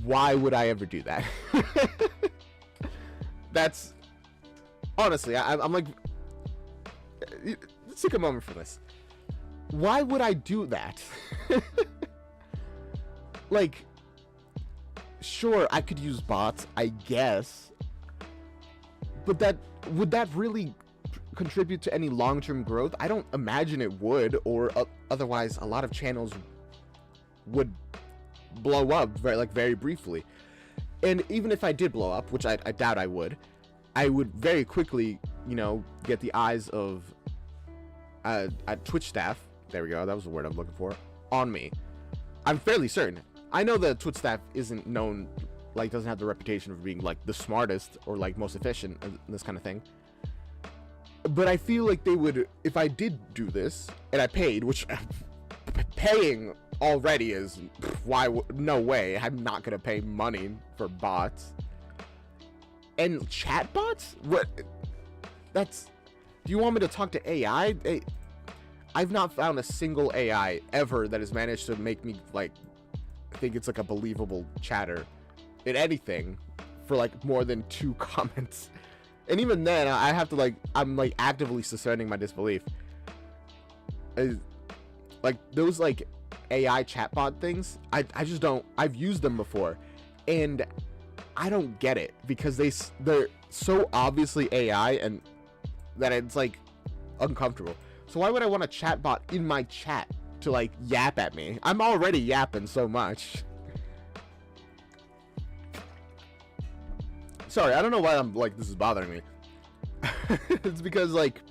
Speaker 1: Why would I ever do that? That's... Honestly, I'm like... Let's take a moment for this. Why would I do that? Like... Sure, I could use bots, I guess. But would that really contribute to any long-term growth? I don't imagine it would, or otherwise a lot of channels would blow up very briefly. And even if I did blow up, which I doubt I would very quickly, you know, get the eyes of Twitch staff. There we go, that was the word I'm looking for. On me. I'm fairly certain. I know the Twitch staff isn't known, like, doesn't have the reputation of being, like, the smartest or, like, most efficient and this kind of thing. But I feel like they would, if I did do this, and I paid, which paying already is, no way, I'm not gonna pay money for bots. And chat bots? What? That's, do you want me to talk to AI? I've not found a single AI ever that has managed to make me, like, I think it's like a believable chatter in anything for like more than 2 comments. And even then I have to like, I'm like actively suspending my disbelief. Like those like AI chatbot things, I just don't, I've used them before and I don't get it because they're so obviously AI and that it's like uncomfortable. So why would I want a chatbot in my chat to like yap at me? I'm already yapping so much. Sorry, I don't know why I'm like, this is bothering me. It's because like,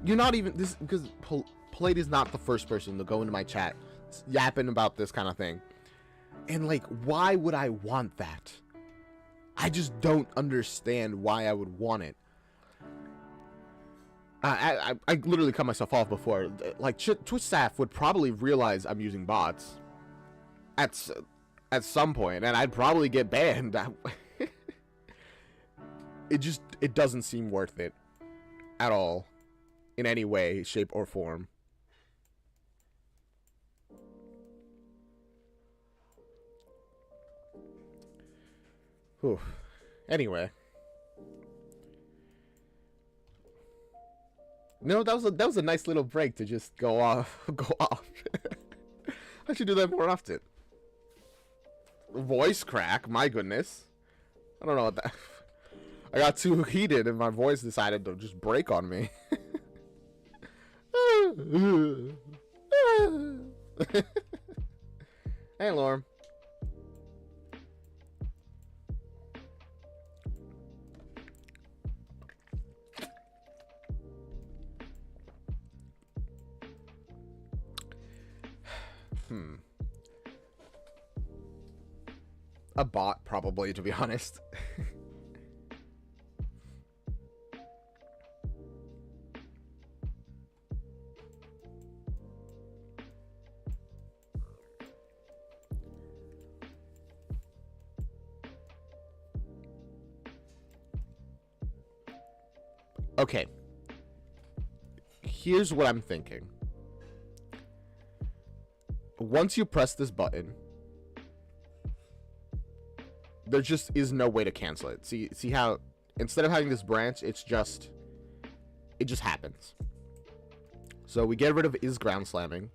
Speaker 1: you're not even, this, because Polite is not the first person to go into my chat yapping about this kind of thing. And like, why would I want that? I just don't understand why I would want it. I literally cut myself off before. Like, Twitch staff would probably realize I'm using bots at some point, and I'd probably get banned. It doesn't seem worth it at all, in any way, shape, or form. Whew. Anyway. No, that was a nice little break to just go off. I should do that more often. Voice crack, my goodness. I don't know what that. I got too heated and my voice decided to just break on me. Hey, Lorm. A bot, probably, to be honest. Okay. Here's what I'm thinking. Once you press this button, there just is no way to cancel it. See how instead of having this branch, it just happens. So we get rid of is ground slamming.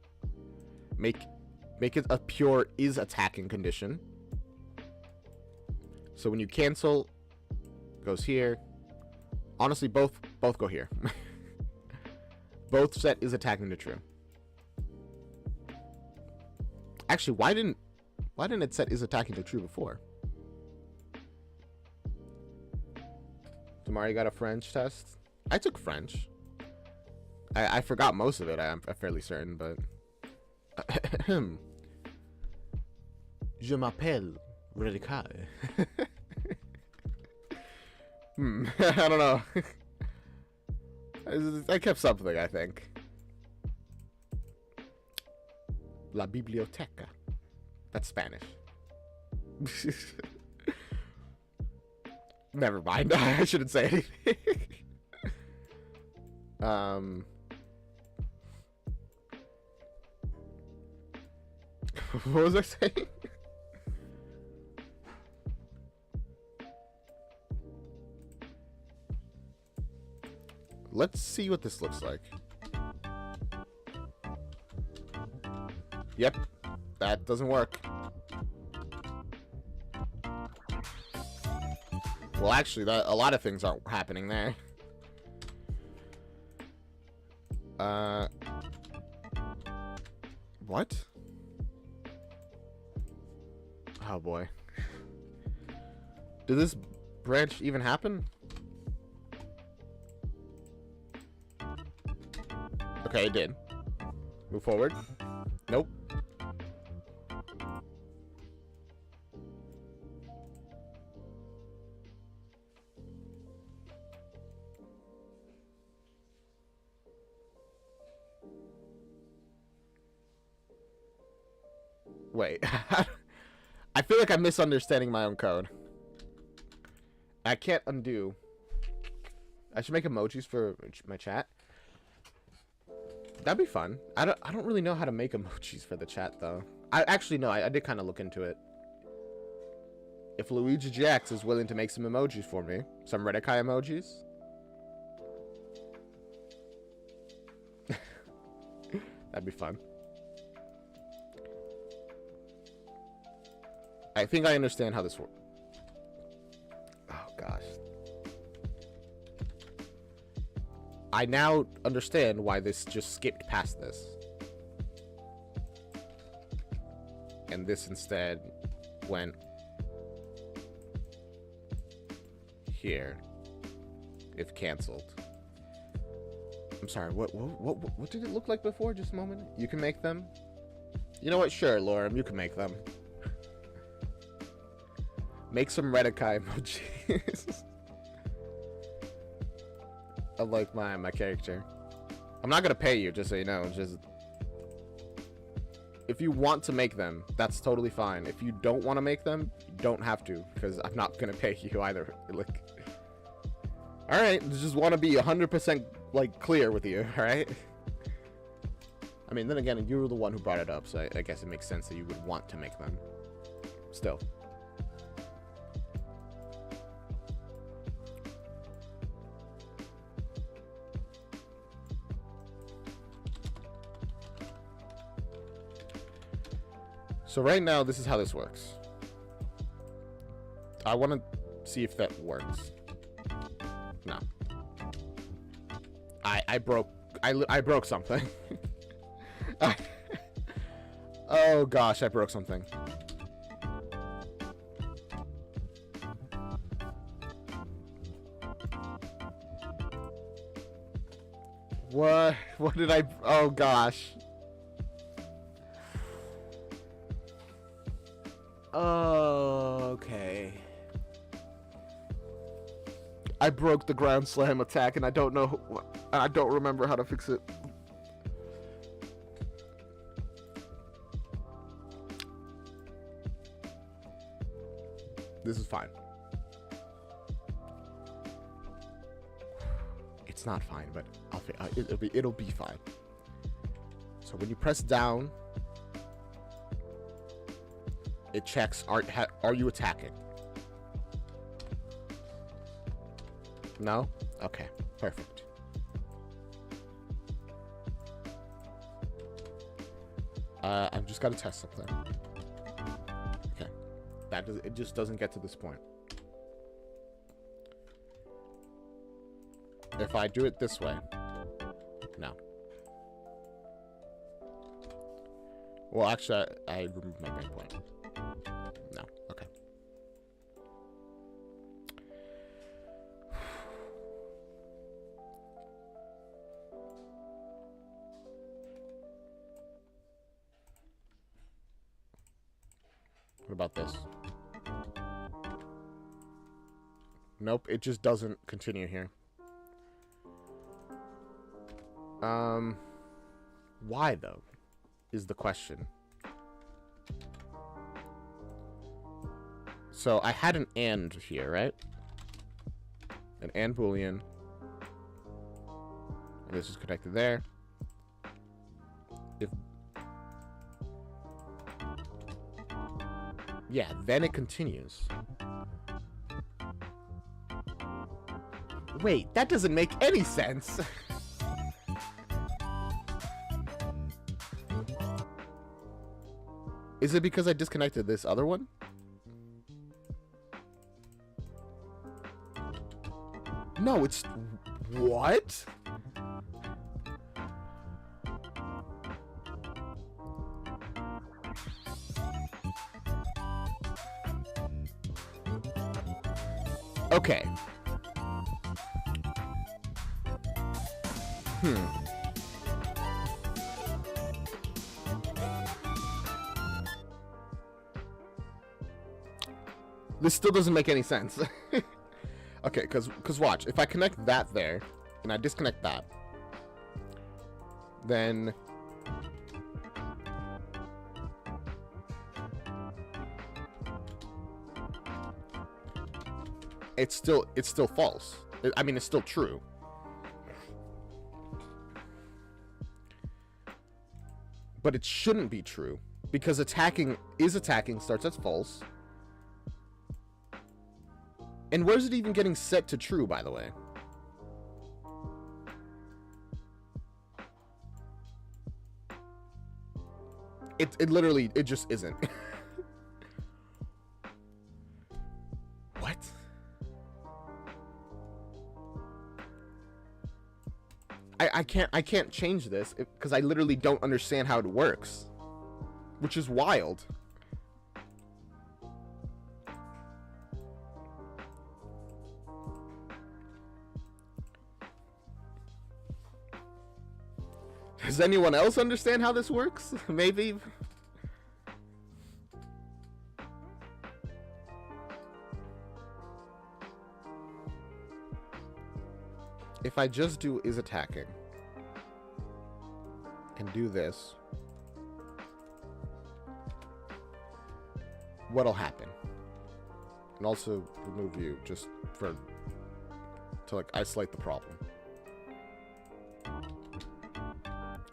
Speaker 1: Make it a pure is attacking condition. So when you cancel, it goes here. Honestly, both go here. Both set is attacking to true. Actually, why didn't it set is attacking to true before? Tomorrow you got a French test? I took French. I forgot most of it, I'm fairly certain, but... Je m'appelle Radikai. I don't know. I kept something, I think. La biblioteca. That's Spanish. Never mind. I shouldn't say anything. What was I saying? Let's see what this looks like. Yep, that doesn't work. Well, actually, a lot of things aren't happening there. What? Oh boy. Did this branch even happen? Okay, it did. Move forward. Nope. Wait. I feel like I'm misunderstanding my own code. I can't undo. I should make emojis for my chat. That'd be fun. I don't really know how to make emojis for the chat though. I actually no, I did kind of look into it. If Luigi GX is willing to make some emojis for me, some Redikai emojis. That'd be fun. I think I understand how this works. Oh gosh. I now understand why this just skipped past this. And this instead went here if canceled. I'm sorry, what did it look like before? Just a moment. You can make them? You know what? Sure, Lorem, you can make them. Make some Redikai emojis. Of like my character. I'm not gonna pay you, just so you know. Just if you want to make them, that's totally fine. If you don't want to make them, you don't have to, because I'm not gonna pay you either. Like, all right, just want to be 100% like clear with you, all right? I mean, then again, you were the one who brought it up, so I guess it makes sense that you would want to make them. Still. So right now, this is how this works. I want to see if that works. No. I broke something. Oh gosh, I broke something. What did I? Oh gosh. Okay. I broke the ground slam attack, and I don't know. I don't remember how to fix it. This is fine. It's not fine, but it'll be fine. So when you press down, it checks are you attacking? No? Okay, perfect. I've just got to test something. Okay, it just doesn't get to this point. If I do it this way, no. Well, actually, I removed my breakpoint. No, okay. about this? Nope, it just doesn't continue here. Why though? Is the question. So I had an AND here, right? An AND Boolean. And this is connected there. If yeah, then it continues. Wait, that doesn't make any sense. Is it because I disconnected this other one? No, it's... What? Okay. This still doesn't make any sense. Okay, because watch. If I connect that there, and I disconnect that, then... It's still false. I mean, it's still true. But it shouldn't be true, because attacking starts as false. And where's it even getting set to true, by the way? It literally, it just isn't. What? I can't change this because I literally don't understand how it works, which is wild. Does anyone else understand how this works? Maybe. If I just do is attacking and do this, what'll happen? And also remove you just to like isolate the problem.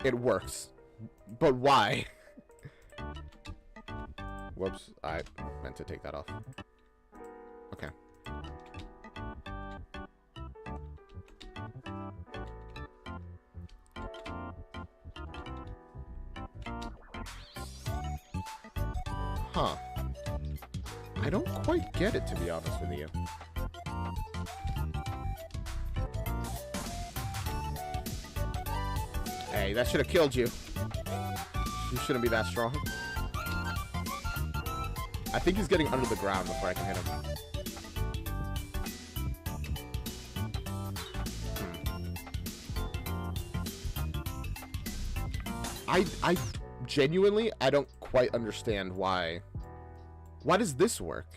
Speaker 1: It works, but why? Whoops, I meant to take that off. Okay. Huh. I don't quite get it, to be honest with you. Hey, that should have killed you. You shouldn't be that strong. I think he's getting under the ground before I can hit him. I genuinely, I don't quite understand why. Why does this work?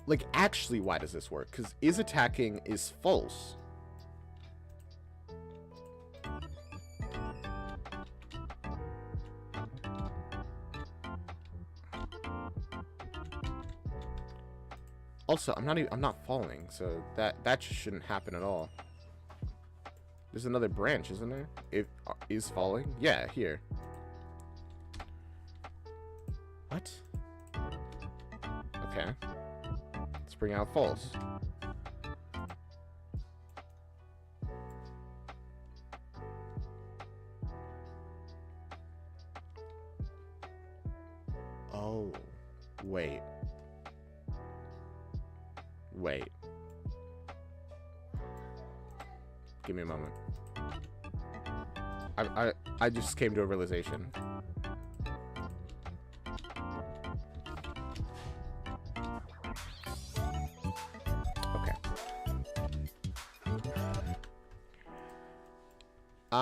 Speaker 1: Like, actually, why does this work? Because is attacking is false. Also, I'm not falling, so that just shouldn't happen at all. There's another branch, isn't there? It is falling? Yeah, here. What? Okay. Let's bring out false. Oh, wait. Wait. Give me a moment. I just came to a realization. Give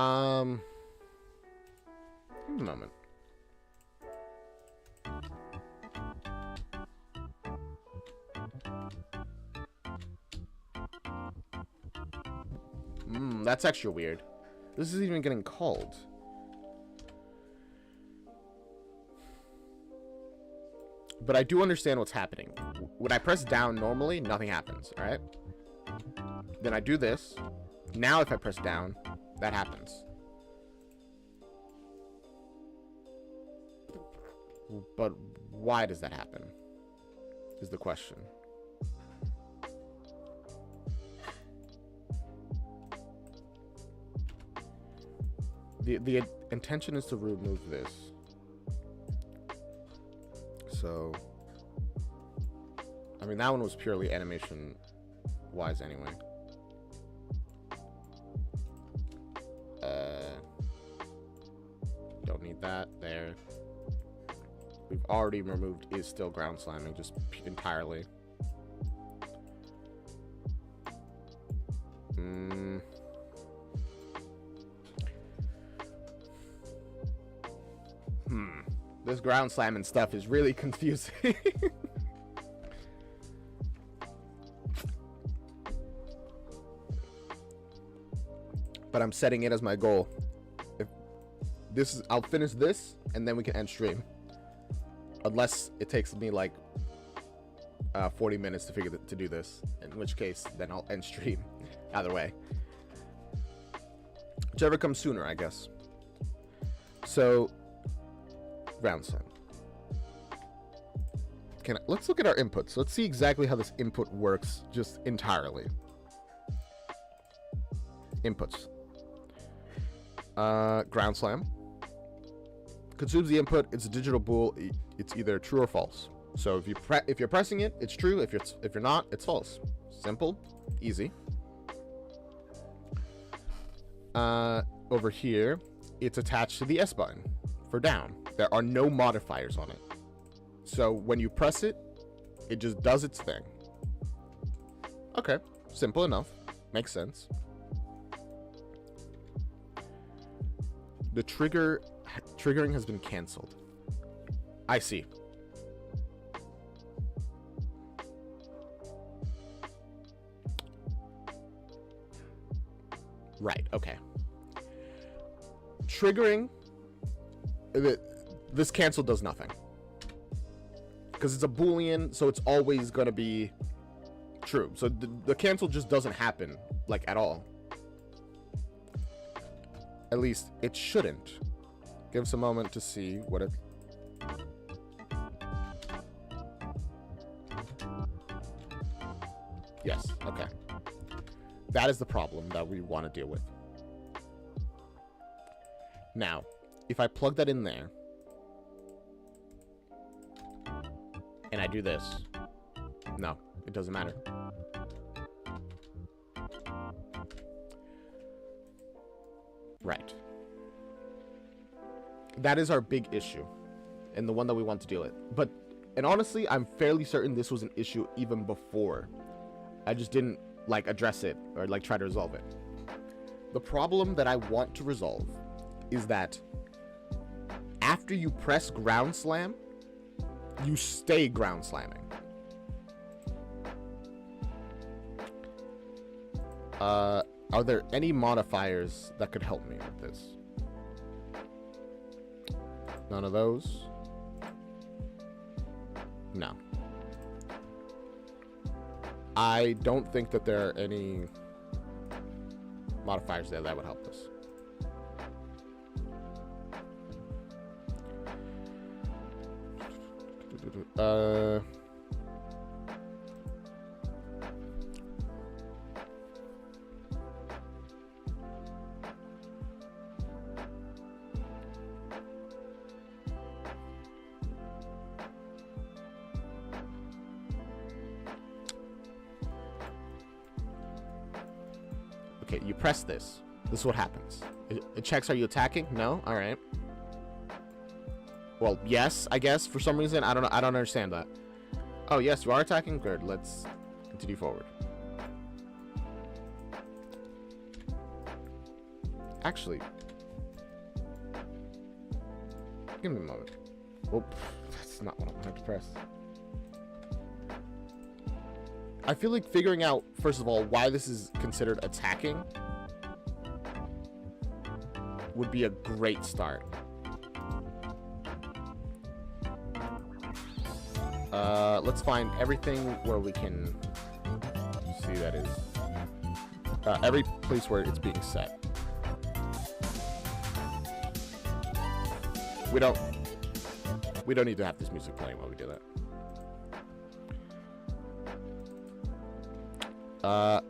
Speaker 1: me a moment. That's extra weird. This isn't even getting called. But I do understand what's happening. When I press down normally, nothing happens, alright? Then I do this. Now if I press down, that happens. But why does that happen? Is the question. The intention is to remove this. So, I mean, that one was purely animation wise anyway. Don't need that there. We've already removed is still ground slamming just entirely. This ground slamming stuff is really confusing. But I'm setting it as my goal. If this is, I'll finish this and then we can end stream. Unless it takes me like 40 minutes to do this, in which case then I'll end stream. Either way, whichever comes sooner, I guess. So ground slam. Let's look at our inputs. Let's see exactly how this input works just entirely. Inputs. Ground slam consumes the input. It's a digital bool. It's either true or false. So if you're pressing it, it's true. If you're not, it's false. Simple, easy. Over here, it's attached to the S button for down. There are no modifiers on it. So when you press it, it just does its thing. Okay, simple enough. Makes sense. The triggering has been canceled. I see. Right, okay. Triggering, this cancel does nothing. Because it's a Boolean, so it's always going to be true. So the cancel just doesn't happen, like, at all. At least, it shouldn't. Give us a moment to see what it... Yes, okay. That is the problem that we want to deal with. Now, if I plug that in there, and I do this, no, it doesn't matter. Right. That is our big issue, and the one that we want to deal with. And honestly, I'm fairly certain this was an issue even before. I just didn't, like, address it or, like, try to resolve it. The problem that I want to resolve is that after you press ground slam, you stay ground slamming. Are there any modifiers that could help me with this? None of those? No. I don't think that there are any modifiers there that would help us. Okay, you press this. This is what happens. It checks, are you attacking? No? Alright. Well, yes, I guess. For some reason, I don't know. I don't understand that. Oh, yes, you are attacking? Good. Let's continue forward. Actually, give me a moment. Oh, that's not what I wanted to press. I feel like figuring out, first of all, why this is considered attacking would be a great start. Let's find everything where we can see that is every place where it's being set. We don't need to have this music playing while we do that.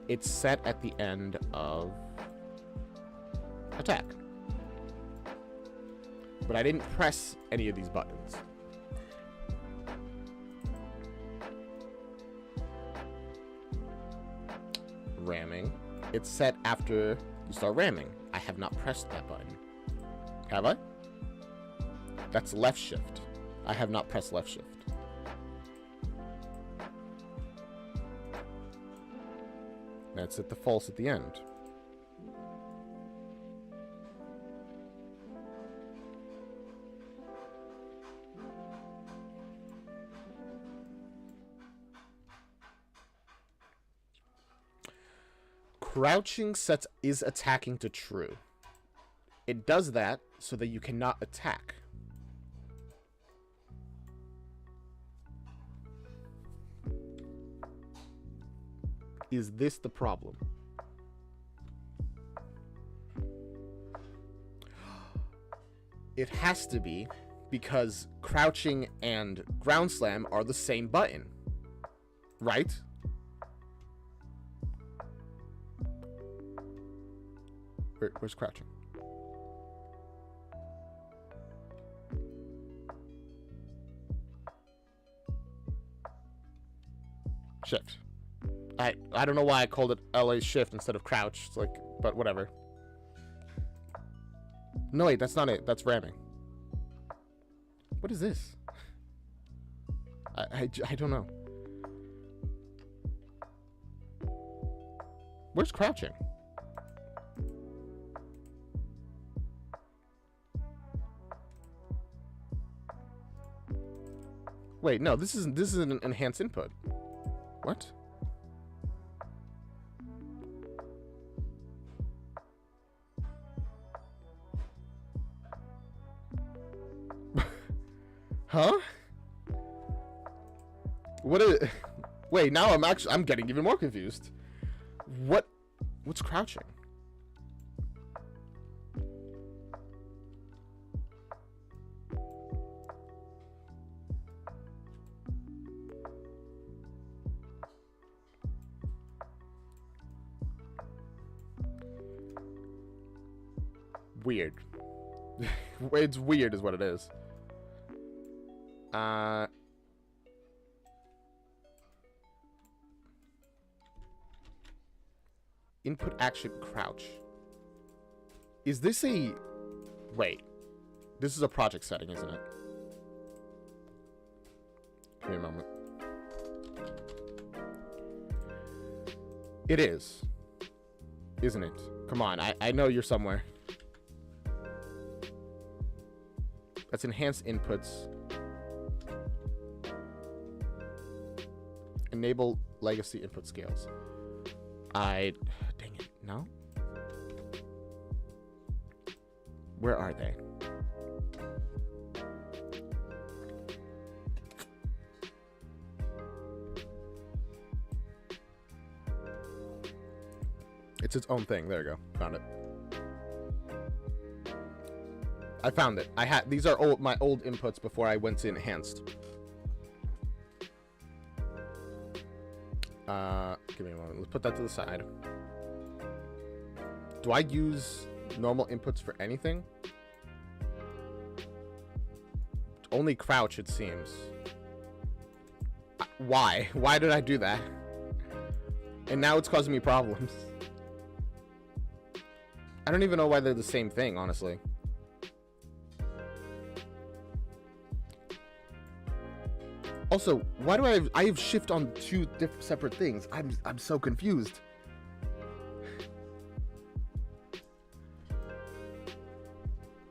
Speaker 1: It's set at the end of attack. But I didn't press any of these buttons. Ramming. It's set after you start ramming. I have not pressed that button. Have I? That's left shift. I have not pressed left shift. That's at the false at the end. Crouching sets is attacking to true. It does that so that you cannot attack. Is this the problem? It has to be, because crouching and ground slam are the same button, right? Where's crouching? Shift. I don't know why I called it LA shift instead of crouch. It's like, but whatever. No, wait, that's not it. That's ramming. What is this? I don't know. Where's crouching? Wait, no, this is an enhanced input. What? Huh? What is? Wait, now I'm getting even more confused. What's crouching? Weird. It's weird is what it is. Input action crouch. Is this a... Wait. This is a project setting, isn't it? Give me a moment. It is. Isn't it? Come on, I know you're somewhere. That's enhanced inputs. Enable legacy input scales. Dang it, no? Where are they? It's its own thing. There you go. Found it. I found it. These are my old inputs before I went to enhanced. Give me a moment. Let's put that to the side. Do I use normal inputs for anything? Only crouch, it seems. Why? Why did I do that? And now it's causing me problems. I don't even know why they're the same thing, honestly. Also, why do I have shift on two separate things? I'm so confused.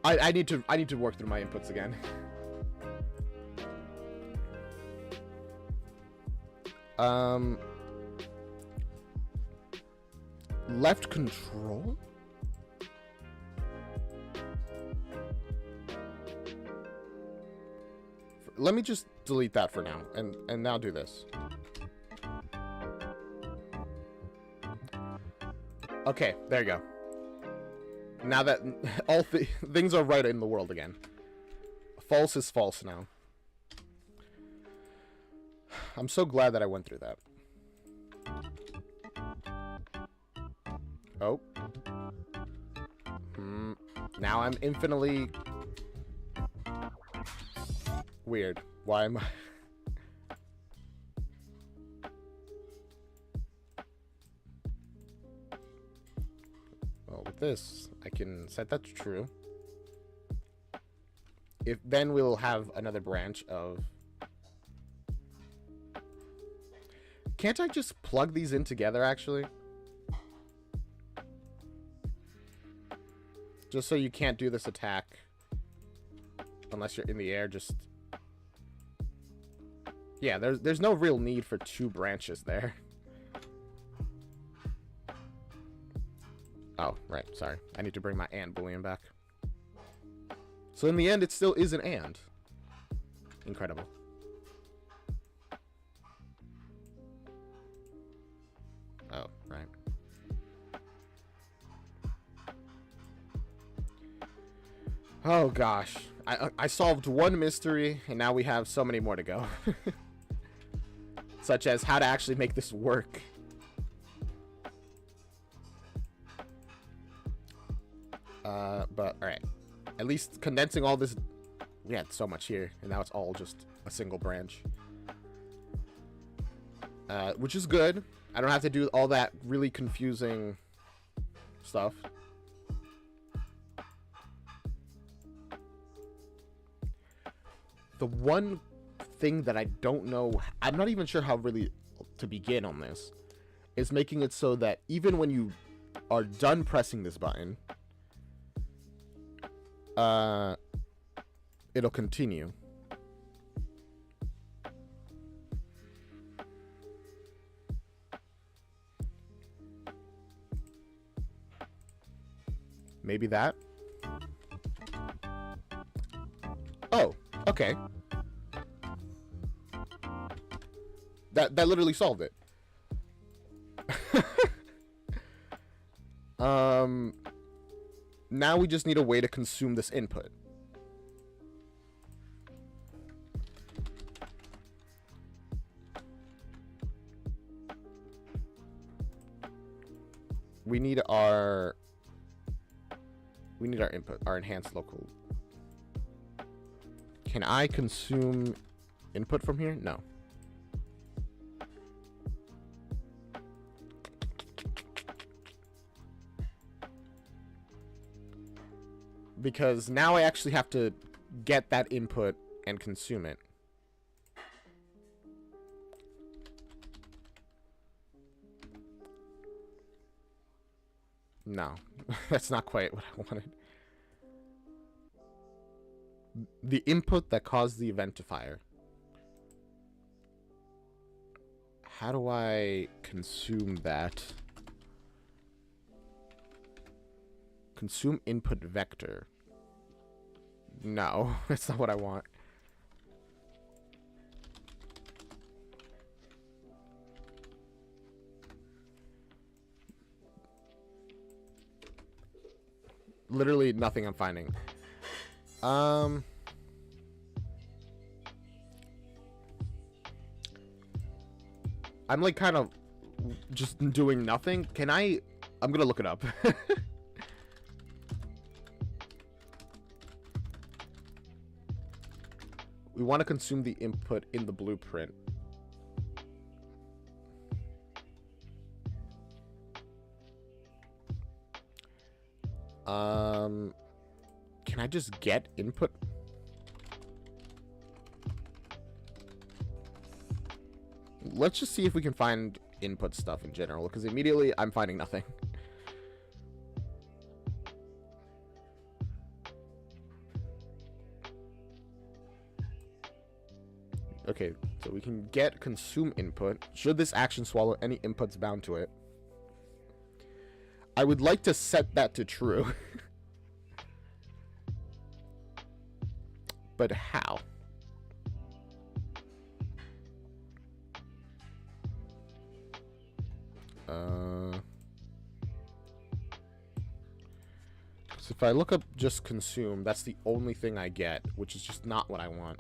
Speaker 1: I need to work through my inputs again. Left control? Let me just delete that for now, and now do this. Okay, there you go. Now that all things are right in the world again. False is false now. I'm so glad that I went through that. Oh. Now I'm infinitely weird. Why am I... Well, with this, I can set that to true. Then we'll have another branch of... Can't I just plug these in together, actually? Just so you can't do this attack unless you're in the air, just... Yeah, there's no real need for two branches there. Oh, right, sorry. I need to bring my AND boolean back. So in the end, it still is an AND. Incredible. Oh, right. Oh gosh, I solved one mystery, and now we have so many more to go. Such as how to actually make this work. But alright. At least condensing all this... We had so much here, and now it's all just a single branch. Which is good. I don't have to do all that really confusing stuff. The one thing that I don't know, I'm not even sure how really to begin on this, is making it so that even when you are done pressing this button, it'll continue. Maybe that? Oh, okay. That literally solved it. Now we just need a way to consume this input. We need our input, our enhanced local. Can I consume input from here? No. Because now I actually have to get that input and consume it. No, that's not quite what I wanted. The input that caused the event to fire. How do I consume that? Consume input vector. No, that's not what I want. Literally nothing I'm finding. I'm like kind of just doing nothing. I'm gonna look it up. We want to consume the input in the blueprint. Can I just get input? Let's just see if we can find input stuff in general, because immediately I'm finding nothing. Okay, so we can get consume input. Should this action swallow any inputs bound to it? I would like to set that to true. But how? So if I look up just consume, that's the only thing I get, which is just not what I want.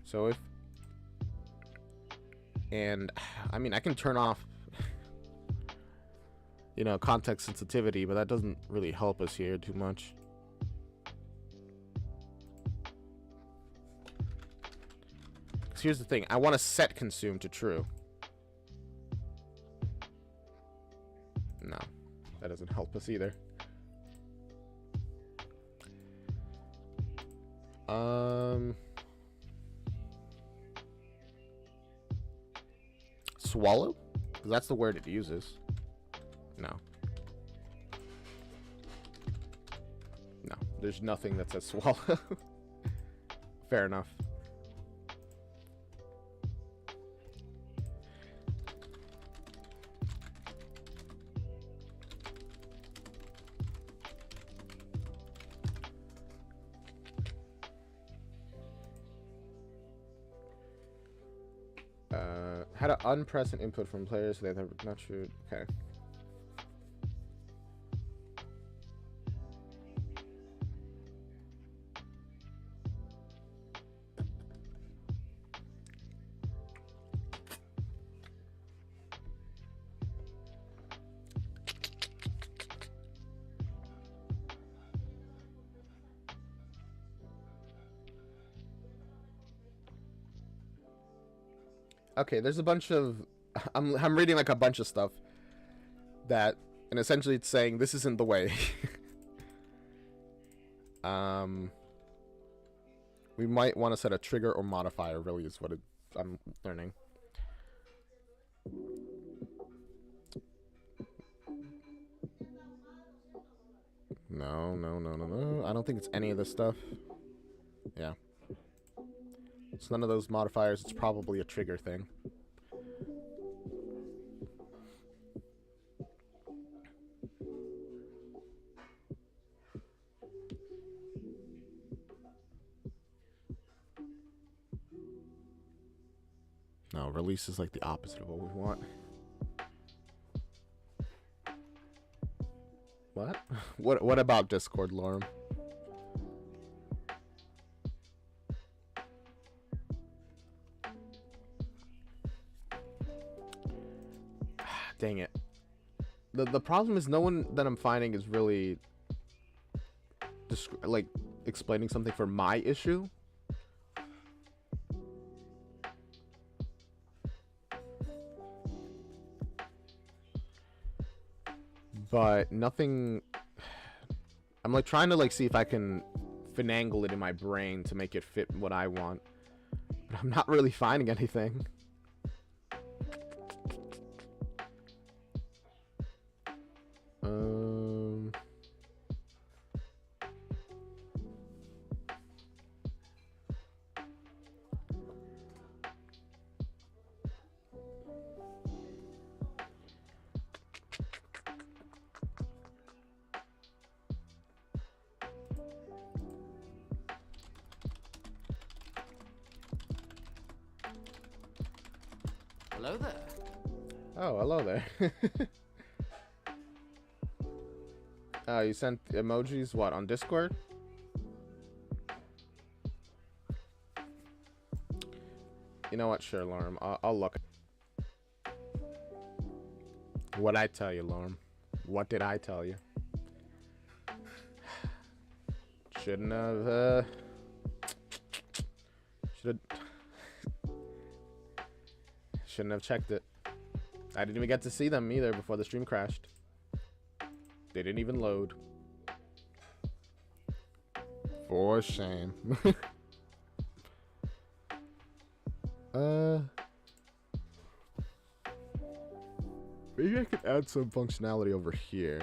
Speaker 1: So if... And, I mean, I can turn off, you know, context sensitivity, but that doesn't really help us here too much. Because here's the thing. I want to set consume to true. No, that doesn't help us either. Swallow? Because that's the word it uses. No. No, there's nothing that says swallow. Fair enough. How to unpress an input from players so they're not sure. Okay. Okay, there's a bunch of... I'm reading like a bunch of stuff that... And essentially it's saying this isn't the way. We might want to set a trigger or modifier, really is what I'm learning. No. I don't think it's any of this stuff. Yeah. It's none of those modifiers. It's probably a trigger thing. No, release is like the opposite of what we want. What? What about Discord, Lorem? Dang it. The problem is no one that I'm finding is really like explaining something for my issue. But nothing... I'm like trying to like see if I can finagle it in my brain to make it fit what I want. But I'm not really finding anything.
Speaker 2: Hello there.
Speaker 1: Oh, hello there. You sent emojis, what, on Discord? You know what, sure, Lorem. I'll look. What'd I tell you, Lorem? What did I tell you? Shouldn't have, Shouldn't have checked it. I didn't even get to see them either before the stream crashed. They didn't even load. For shame. Maybe I could add some functionality over here.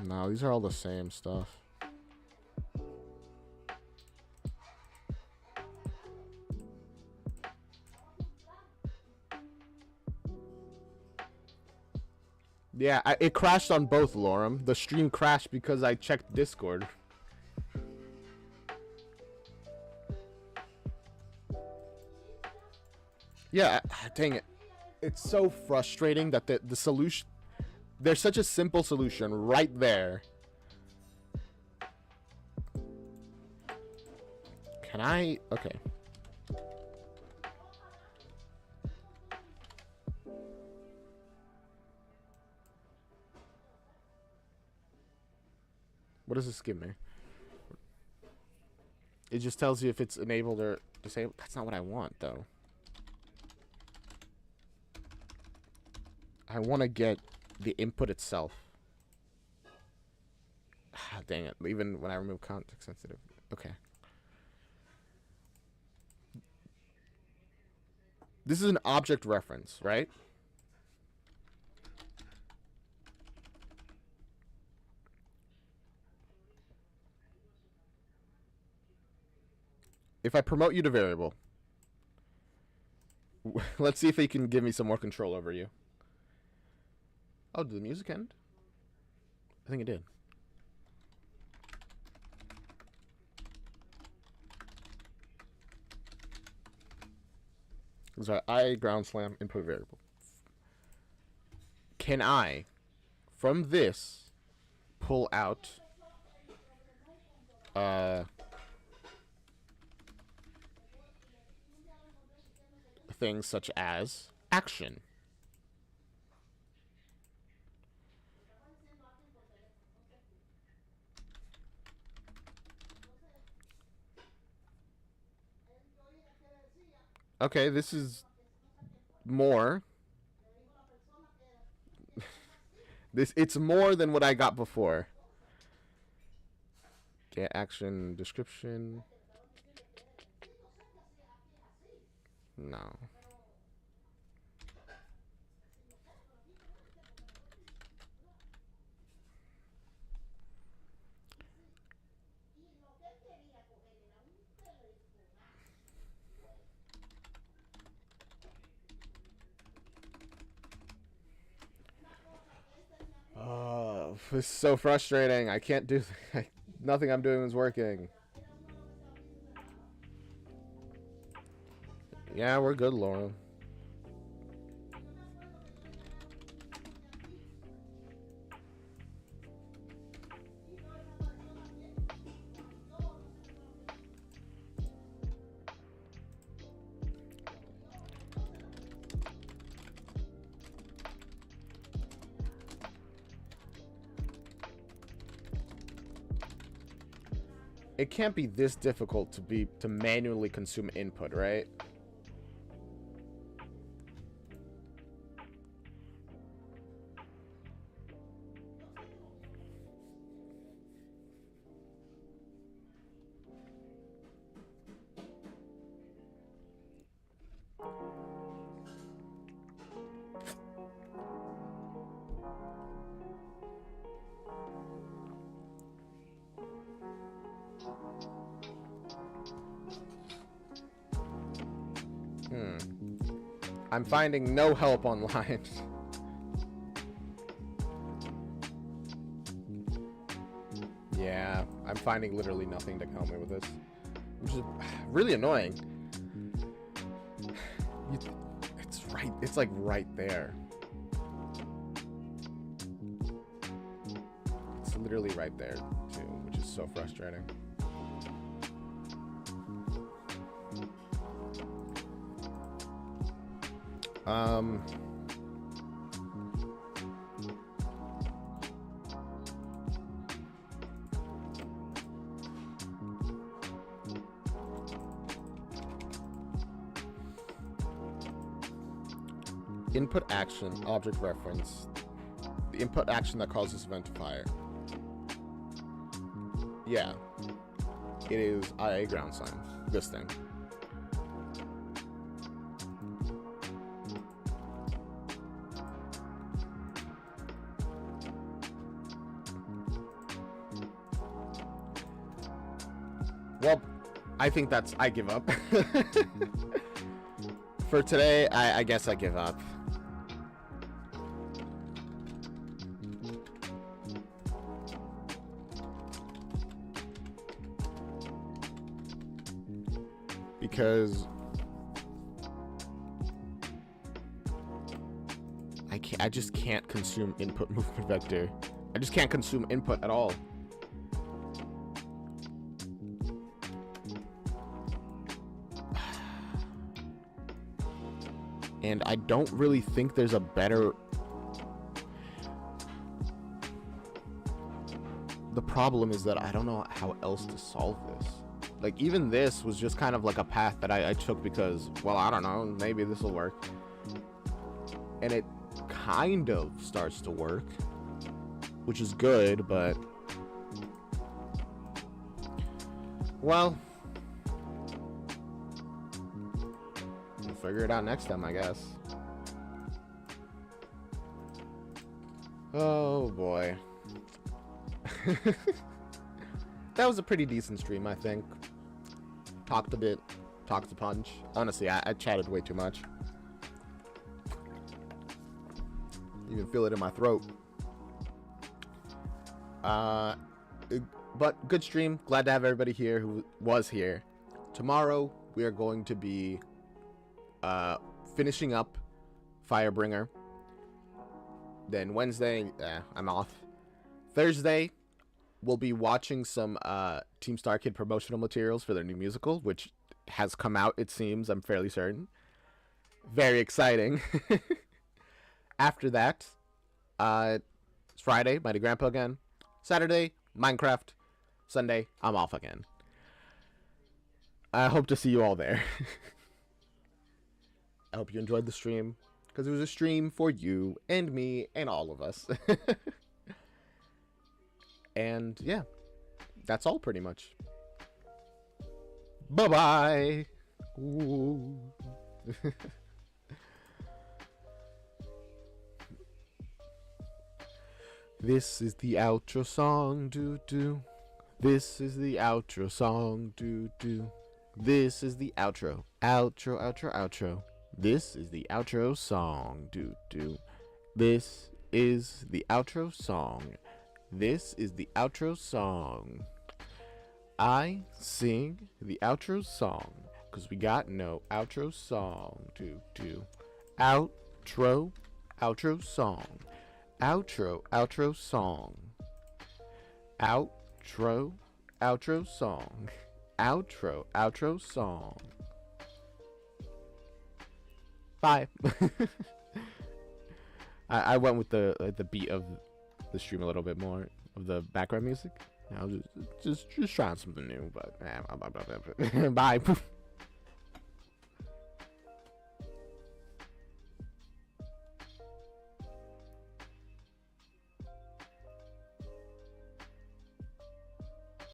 Speaker 1: No, these are all the same stuff. Yeah, it crashed on both, Lorem. The stream crashed because I checked Discord. Yeah, dang it. It's so frustrating that the solution... There's such a simple solution right there. Can I... Okay. What does this give me? It just tells you if it's enabled or disabled. That's not what I want, though. I want to get the input itself. Ah, dang it. Even when I remove context sensitive. Okay. This is an object reference, right? If I promote you to variable, let's see if he can give me some more control over you. Oh, did the music end? I think it did. Sorry, I ground slam input variable. Can I, from this, pull out things such as action? Okay, this is more. It's more than what I got before. Get action description. No. Oh, this is so frustrating. I can't do... Nothing I'm doing is working. Yeah, we're good, Laura. It can't be this difficult to manually consume input, right? I'm finding no help online. Yeah, I'm finding literally nothing to help me with this, which is really annoying. It's right, it's like right there. It's literally right there too, which is so frustrating. Input action, object reference. The input action that causes event to fire. Yeah. It is IA ground sign. This thing. I think that's, I give up. For today, I guess I give up. Because I just can't consume input movement vector. I just can't consume input at all. And I don't really think there's a better... The problem is that I don't know how else to solve this. Like, even this was just kind of like a path that I took because, well, I don't know, maybe this will work. And it kind of starts to work, which is good, but... Well... we'll figure it out next time, I guess. Oh, boy. That was a pretty decent stream, I think. Talked a bit. Talked a punch. Honestly, I chatted way too much. You can feel it in my throat. But good stream. Glad to have everybody here who was here. Tomorrow, we are going to be finishing up Firebringer. Then Wednesday, I'm off. Thursday, we'll be watching some Team Star Kid promotional materials for their new musical, which has come out, it seems. I'm fairly certain. Very exciting. After that, it's Friday, Mighty Grandpa again. Saturday, Minecraft. Sunday, I'm off again. I hope to see you all there. I hope you enjoyed the stream, because it was a stream for you and me and all of us. And yeah, that's all pretty much. Bye-bye. This is the outro song, do-do. This is the outro song, do-do. This is the outro. Outro, outro, outro. This is the outro song, do-do. This is the outro song. This is the outro song. I sing the outro song, because we got no outro song, do-do. Outro, outro song. Outro, outro song. Outro, outro song. Outro, outro song. Bye. I went with the beat of the stream a little bit more, of the background music. I was just trying something new, but bye.